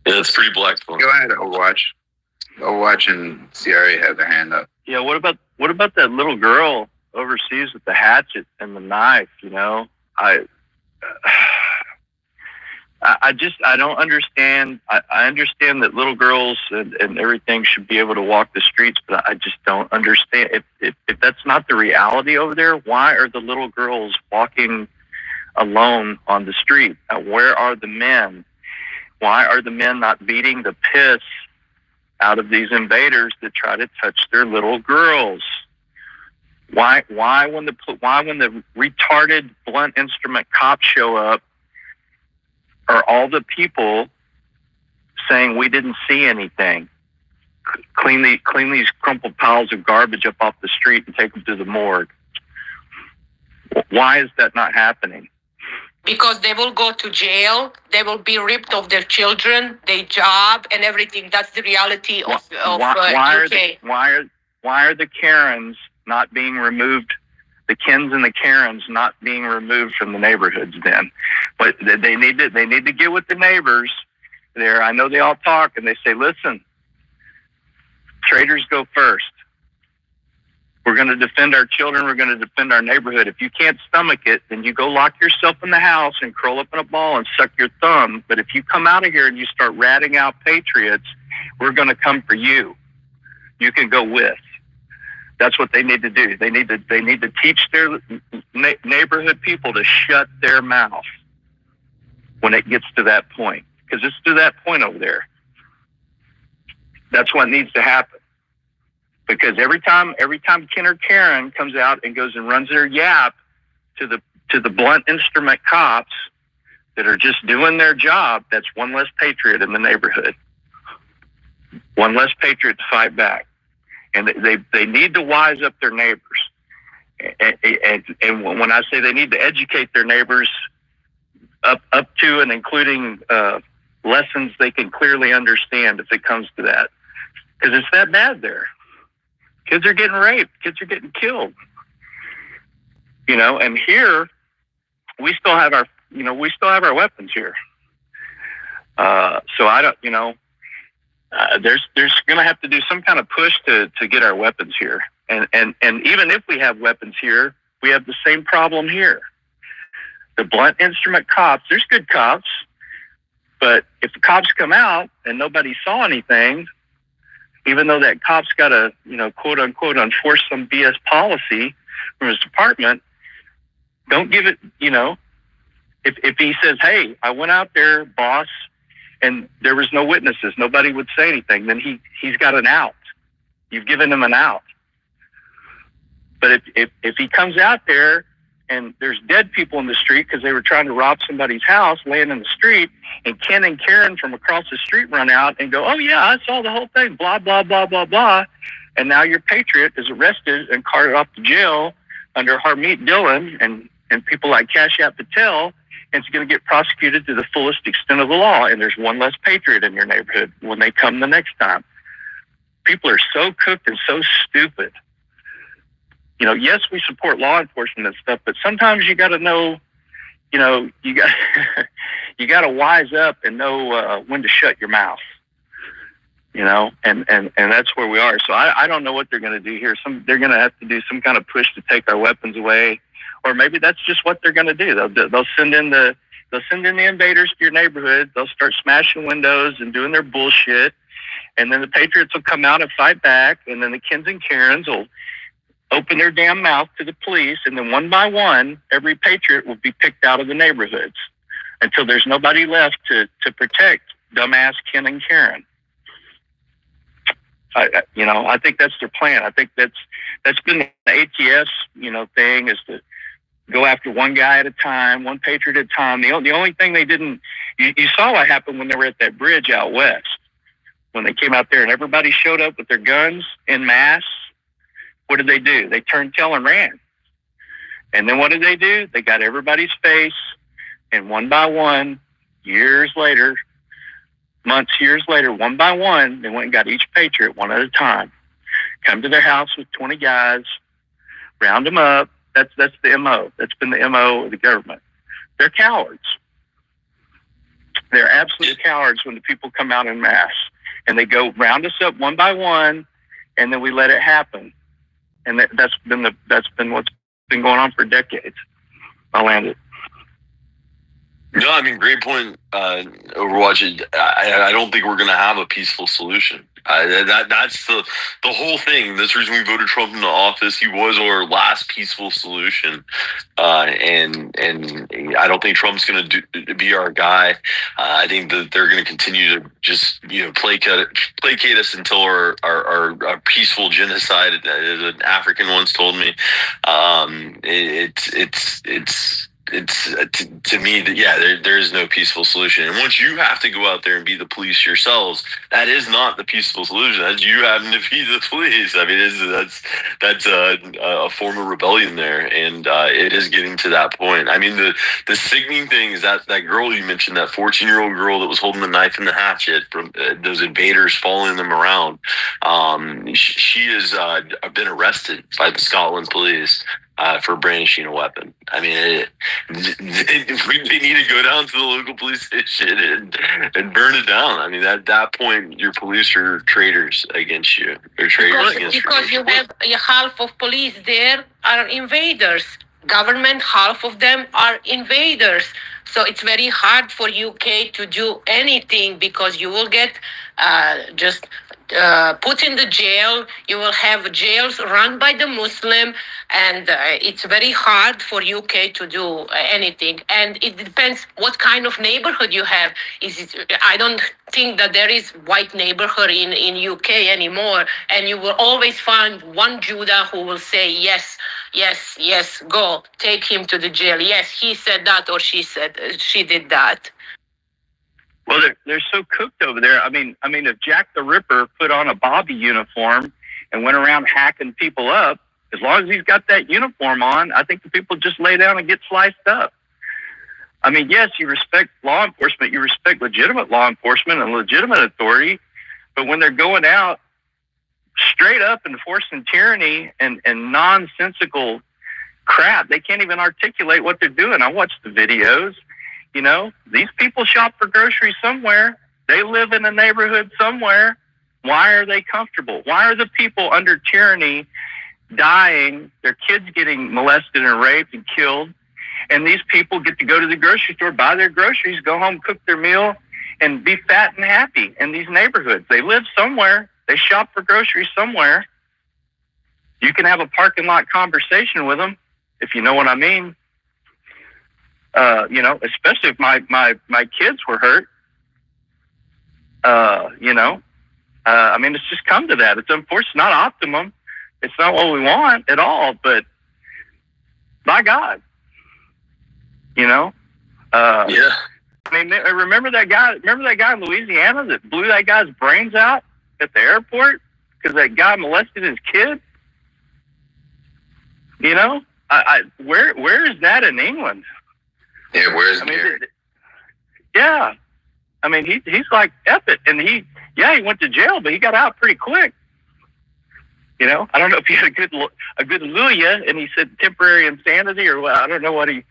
Yeah, it's pretty black. Go ahead, Overwatch and CRA have their hand up. Yeah, what about that little girl overseas with the hatchet and the knife? I don't understand. I understand that little girls and everything should be able to walk the streets, but I just don't understand. If that's not the reality over there, why are the little girls walking alone on the street? Where are the men? Why are the men not beating the piss out of these invaders that try to touch their little girls? Why when the retarded blunt instrument cops show up, are all the people saying we didn't see anything? Clean these crumpled piles of garbage up off the street and take them to the morgue. Why is that not happening? Because they will go to jail, they will be ripped of their children, their job, and everything. That's the reality of UK. Why are the Karens not being removed? The Kens and the Karens not being removed from the neighborhoods then? But they need to get with the neighbors there. I know they all talk and they say, listen, traitors go first. We're going to defend our children. We're going to defend our neighborhood. If you can't stomach it, then you go lock yourself in the house and curl up in a ball and suck your thumb. But if you come out of here and you start ratting out patriots, we're going to come for you. You can go with. That's what they need to do. They need to teach their neighborhood people to shut their mouth when it gets to that point, because it's to that point over there. That's what needs to happen. Because every time Ken or Karen comes out and goes and runs their yap to the blunt instrument cops that are just doing their job, that's one less patriot in the neighborhood. One less patriot to fight back. And they need to wise up their neighbors. And when I say they need to educate their neighbors up to and including lessons they can clearly understand if it comes to that. Because it's that bad there. Kids are getting raped. Kids are getting killed. You know, and here we still have our weapons here. So I don't, you know, there's going to have to do some kind of push to get our weapons here. And even if we have weapons here, we have the same problem here. The blunt instrument cops, there's good cops, but if the cops come out and nobody saw anything, even though that cop's got to, you know, quote unquote, enforce some BS policy from his department, don't give it, you know, if he says, hey, I went out there, boss, and there was no witnesses, nobody would say anything, then he's got an out. You've given him an out. But if he comes out there and there's dead people in the street because they were trying to rob somebody's house laying in the street, and Ken and Karen from across the street run out and go, oh yeah, I saw the whole thing, blah, blah, blah, blah, blah. And now your patriot is arrested and carted off to jail under Harmeet Dillon and people like Kashyap Patel, and it's going to get prosecuted to the fullest extent of the law. And there's one less patriot in your neighborhood when they come the next time. People are so cooked and so stupid. You know, yes, we support law enforcement and stuff, but sometimes you got to know, you know, you got to wise up and know when to shut your mouth. You know, and that's where we are. So I don't know what they're going to do here. They're going to have to do some kind of push to take our weapons away, or maybe that's just what they're going to do. They'll send in the invaders to your neighborhood. They'll start smashing windows and doing their bullshit, and then the patriots will come out and fight back, and then the Kens and Karens will open their damn mouth to the police, and then one by one, every patriot will be picked out of the neighborhoods until there's nobody left to protect dumbass Ken and Karen. I think that's their plan. I think that's been the ATS, you know, thing, is to go after one guy at a time, one patriot at a time. The only thing they didn't, you saw what happened when they were at that bridge out west, when they came out there and everybody showed up with their guns en masse. What did they do? They turned tail and ran. And then what did they do? They got everybody's face, and one by one, years later, one by one, they went and got each patriot one at a time. Come to their house with 20 guys, round them up. That's the MO. That's been the MO of the government. They're cowards. They're absolute cowards when the people come out en masse. And they go round us up one by one, and then we let it happen. And that's been what's been going on for decades. I'll land it. No, I mean, great point, Overwatch. I don't think we're going to have a peaceful solution. That's the whole thing. That's the reason we voted Trump into office. He was our last peaceful solution, and I don't think Trump's going to be our guy. I think that they're going to continue to just, you know, placate us until our peaceful genocide, as an African once told me. It's to me that, yeah, there is no peaceful solution. And once you have to go out there and be the police yourselves, that is not the peaceful solution. That's you having to be the police. I mean, that's a form of rebellion there, and it is getting to that point. I mean, the sickening thing is that girl you mentioned, that 14-year-old girl that was holding the knife and the hatchet from those invaders following them around. She has been arrested by the Scotland police for brandishing a weapon. I mean, they need to go down to the local police station and burn it down. I mean, at that point, your police are traitors against you. They're traitors because you have half of police there are invaders. Government, half of them are invaders. So it's very hard for UK to do anything, because you will get just put in the jail. You will have jails run by the Muslim, and it's very hard for UK to do anything. And it depends what kind of neighborhood you have. Is it? I don't think that there is white neighborhood in UK anymore, and you will always find one Judah who will say yes, yes, yes, go take him to the jail. Yes, he said that, or she did that. Well, they're so cooked over there. I mean, if Jack the Ripper put on a Bobby uniform and went around hacking people up, as long as he's got that uniform on, I think the people just lay down and get sliced up. I mean, yes, you respect law enforcement, you respect legitimate law enforcement and legitimate authority, but when they're going out straight up enforcing tyranny and nonsensical crap, they can't even articulate what they're doing. I watched the videos. You know, these people shop for groceries somewhere. They live in a neighborhood somewhere. Why are they comfortable? Why are the people under tyranny dying, their kids getting molested and raped and killed, and these people get to go to the grocery store, buy their groceries, go home, cook their meal, and be fat and happy in these neighborhoods? They live somewhere. They shop for groceries somewhere. You can have a parking lot conversation with them, if you know what I mean. You know, especially if my kids were hurt. You know, I mean, it's just come to that. It's unfortunate, it's not optimum. It's not what we want at all, but by God, you know. Yeah. I mean, remember that guy in Louisiana that blew that guy's brains out at the airport because that guy molested his kid? You know, where is that in England? Yeah, where's Gary? Yeah, I mean, he's like, F it, and he went to jail, but he got out pretty quick. You know, I don't know if he had a good luya, and he said temporary insanity, or I don't know what he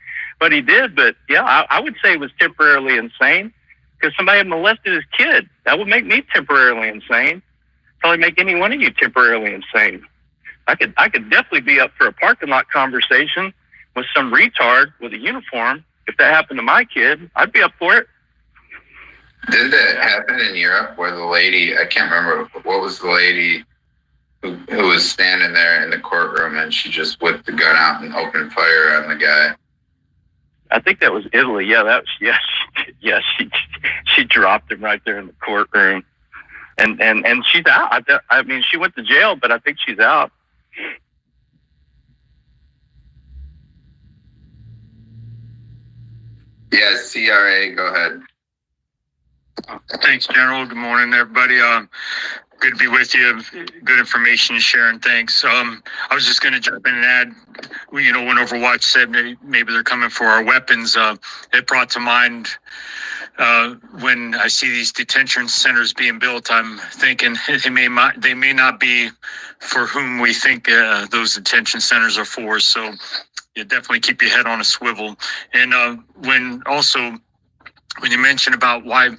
did, but yeah, I would say he was temporarily insane because somebody had molested his kid. That would make me temporarily insane. Probably make any one of you temporarily insane. I could definitely be up for a parking lot conversation with some retard with a uniform. If that happened to my kid, I'd be up for it. Did that happen in Europe where the lady, I can't remember, what was the lady who was standing there in the courtroom and she just whipped the gun out and opened fire on the guy? I think that was Italy. Yeah, she dropped him right there in the courtroom. And she's out. I mean, she went to jail, but I think she's out. Yeah, CRA, go ahead. Thanks, General. Good morning, everybody. Good to be with you. Good information sharing. Thanks. I was just going to jump in and add, you know, when Overwatch said maybe they're coming for our weapons, it brought to mind when I see these detention centers being built, I'm thinking they may not be for whom we think those detention centers are for. So you definitely keep your head on a swivel. And when you mention about why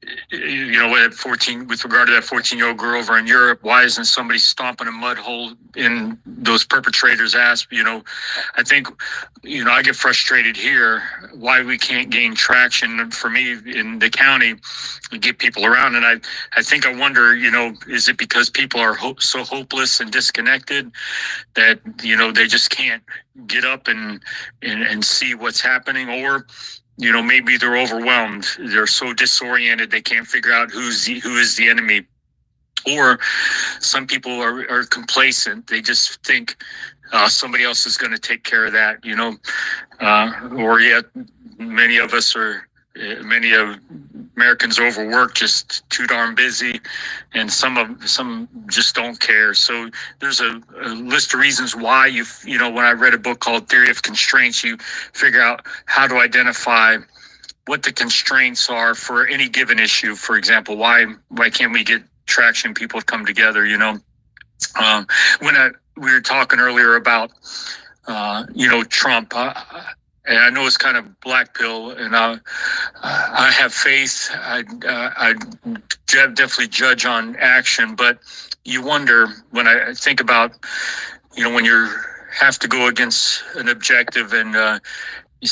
at 14, with regard to that 14-year-old girl over in Europe, why isn't somebody stomping a mud hole in those perpetrators' ass? You know, I think, you know, I get frustrated here why we can't gain traction for me in the county and get people around. And I think I wonder, you know, is it because people are so hopeless and disconnected that, you know, they just can't get up and see what's happening? Or, you know, maybe they're overwhelmed. They're so disoriented they can't figure out who is the enemy. Or some people are complacent. They just think somebody else is going to take care of that, you know. Or yet many of Americans overwork, just too darn busy, and some just don't care. So there's a list of reasons why you know, when I read a book called Theory of Constraints, you figure out how to identify what the constraints are for any given issue. For example, why can't we get traction? People come together, you know. We were talking earlier about you know, Trump. And I know it's kind of black pill, and I have faith. I definitely judge on action, but you wonder when I think about, you know, when you have to go against an objective, and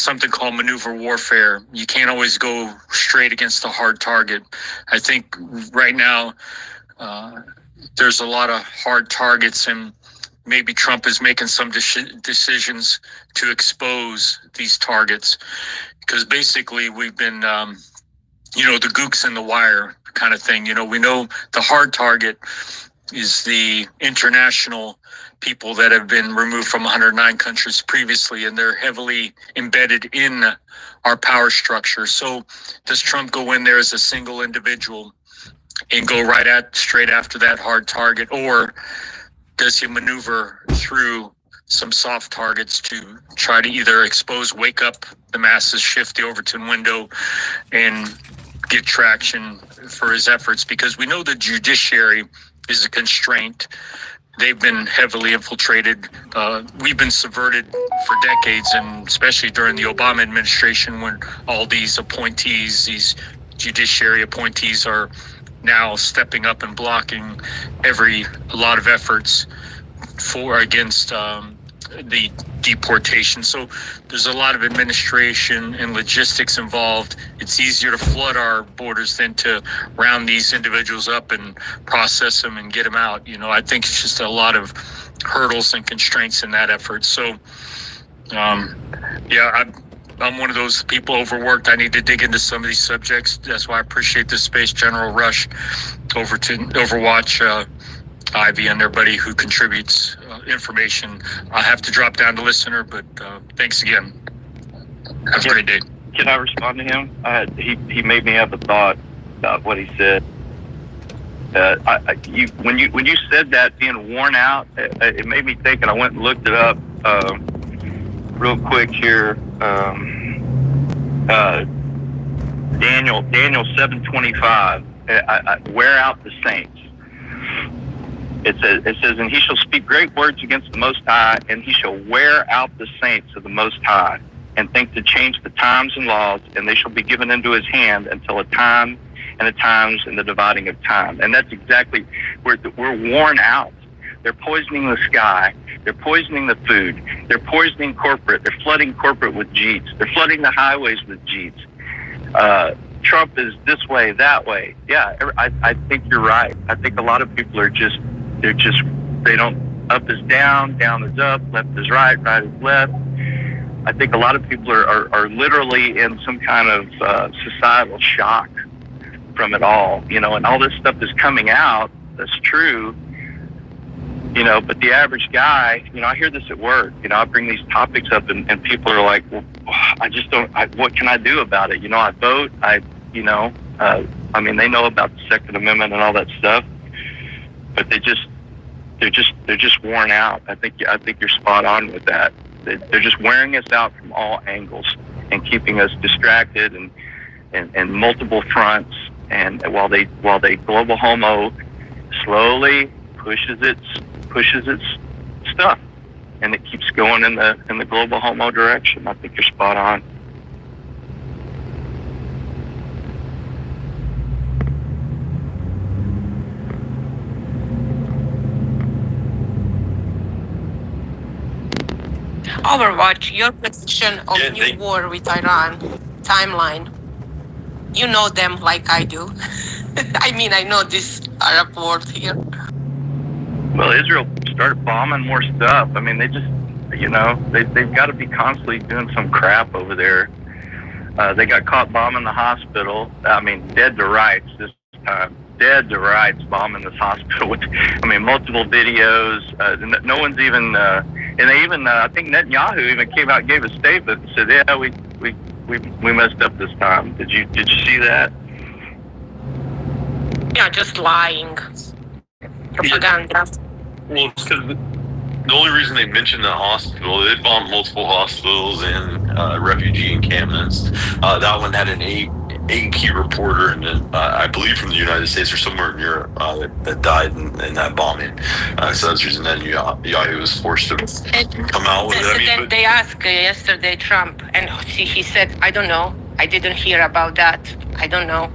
something called maneuver warfare. You can't always go straight against a hard target. I think right now there's a lot of hard targets, and maybe Trump is making some decisions to expose these targets, because basically we've been, the gooks in the wire kind of thing. We know the hard target is the international people that have been removed from 109 countries previously, and they're heavily embedded in our power structure. So does Trump go in there as a single individual and go straight after that hard target, or does he maneuver through some soft targets to try to either wake up the masses, shift the Overton window, and get traction for his efforts? Because we know the judiciary is a constraint. They've been heavily infiltrated. We've been subverted for decades, and especially during the Obama administration, when all these judiciary appointees are now stepping up and blocking a lot of efforts against the deportation. So there's a lot of administration and logistics involved. It's easier to flood our borders than to round these individuals up and process them and get them out. I think it's just a lot of hurdles and constraints in that effort. So, I'm one of those people overworked. I need to dig into some of these subjects. That's why I appreciate this space. General Rush, Overwatch, Ivy, and everybody who contributes information. I have to drop down to listener, but thanks again. Have a great day. Can I respond to him? He made me have a thought about what he said. When you said that being worn out, it made me think, and I went and looked it up real quick here. Daniel 7:25. Wear out the saints. It says, and he shall speak great words against the Most High, and he shall wear out the saints of the Most High, and think to change the times and laws, and they shall be given into his hand until a time and the times and the dividing of time. And that's exactly, we're worn out. They're poisoning the sky. They're poisoning the food. They're poisoning corporate. They're flooding corporate with Jeets. They're flooding the highways with Jeets. Trump is this way, that way. Yeah, I think you're right. I think a lot of people are they don't, up is down, down is up, left is right, right is left. I think a lot of people are literally in some kind of societal shock from it all, and all this stuff is coming out. That's true. But the average guy, I hear this at work. I bring these topics up, and people are like, well, I just don't, what can I do about it? I vote, they know about the Second Amendment and all that stuff, but they're just worn out. I think you're spot on with that. They're just wearing us out from all angles and keeping us distracted and multiple fronts. And while they global homo slowly pushes its stuff, and it keeps going in the global homo direction. I think you're spot on. Overwatch, your prediction of new war with Iran timeline. You know them like I do. I know this Arab world here. Well, Israel started bombing more stuff. They just, they've got to be constantly doing some crap over there. They got caught bombing the hospital. Dead to rights this time. Dead to rights bombing this hospital with, multiple videos. No one's even, and they even, I think Netanyahu even came out and gave a statement and said, yeah, we messed up this time. Did you see that? Yeah, just lying. Propaganda. Well, it's because the only reason they mentioned the hospital, they bombed multiple hospitals and refugee encampments. That one had an eight key reporter, and I believe from the United States or somewhere in Europe that died in that bombing. So that's the reason that Yahoo was forced to come out with it. They asked yesterday Trump, and he said, I don't know. I didn't hear about that. I don't know.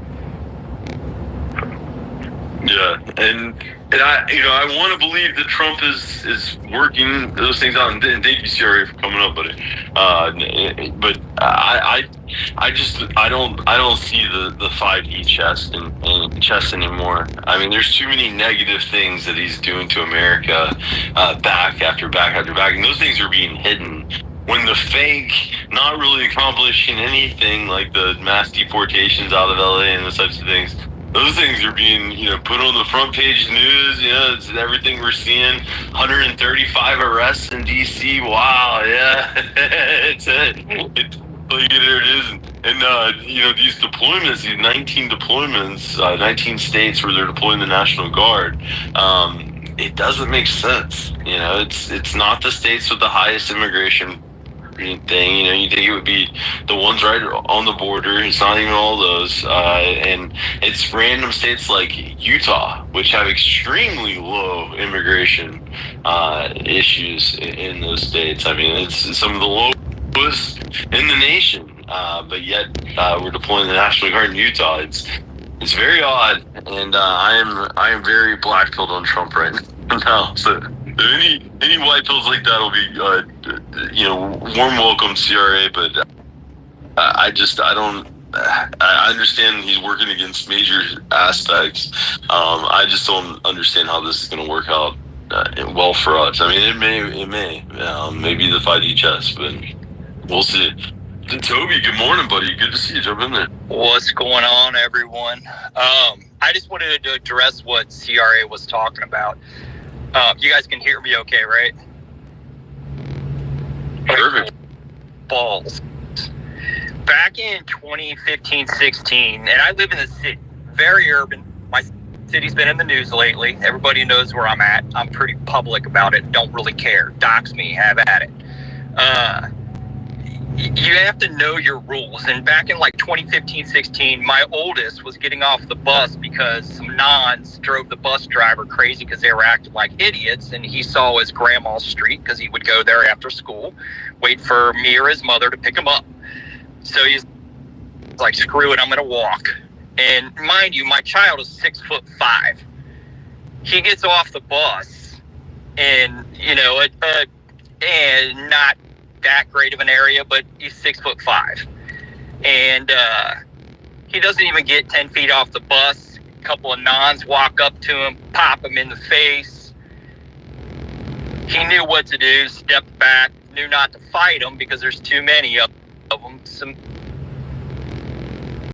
Yeah, and And I want to believe that Trump is working those things out. And thank you, CRA, for coming up, buddy. But I don't see the 5D chess anymore. I mean, there's too many negative things that he's doing to America, back after back after back, and those things are being hidden. When the fake, not really accomplishing anything, like the mass deportations out of LA and those types of things, those things are being, put on the front page news. It's everything we're seeing. 135 arrests in DC. Wow, yeah, it's it. There it is. And these deployments, these 19 deployments, 19 states where they're deploying the National Guard. It doesn't make sense. It's not the states with the highest immigration thing. You think it would be the ones right on the border. It's not even all those, and it's random states like Utah, which have extremely low immigration issues in those states. I mean, it's some of the lowest in the nation, but yet we're deploying the National Guard in Utah. It's very odd, and I am very black pilled on Trump right now. So any white pills like that will be warm welcome, CRA. But I understand he's working against major aspects. I just don't understand how this is going to work out well for us. I mean, it may maybe the 5D chess, but we'll see. Toby, good morning, buddy. Good to see you. Jump in there. What's going on, everyone? I just wanted to address what CRA was talking about. You guys can hear me okay, right? Perfect. Balls. Back in 2015-16, and I live in the city, very urban. My city's been in the news lately. Everybody knows where I'm at. I'm pretty public about it. Don't really care. Dox me. Have at it. You have to know your rules. And back in like 2015-16, my oldest was getting off the bus because some nons drove the bus driver crazy because they were acting like idiots. And he saw his grandma's street because he would go there after school, wait for me or his mother to pick him up. So he's like, screw it, I'm going to walk. And mind you, my child is 6'5". He gets off the bus and, and not that great of an area, but he's 6'5", and he doesn't even get 10 feet off the bus. A couple of nons walk up to him, pop him in the face. He knew what to do, stepped back, knew not to fight them because there's too many of them. Some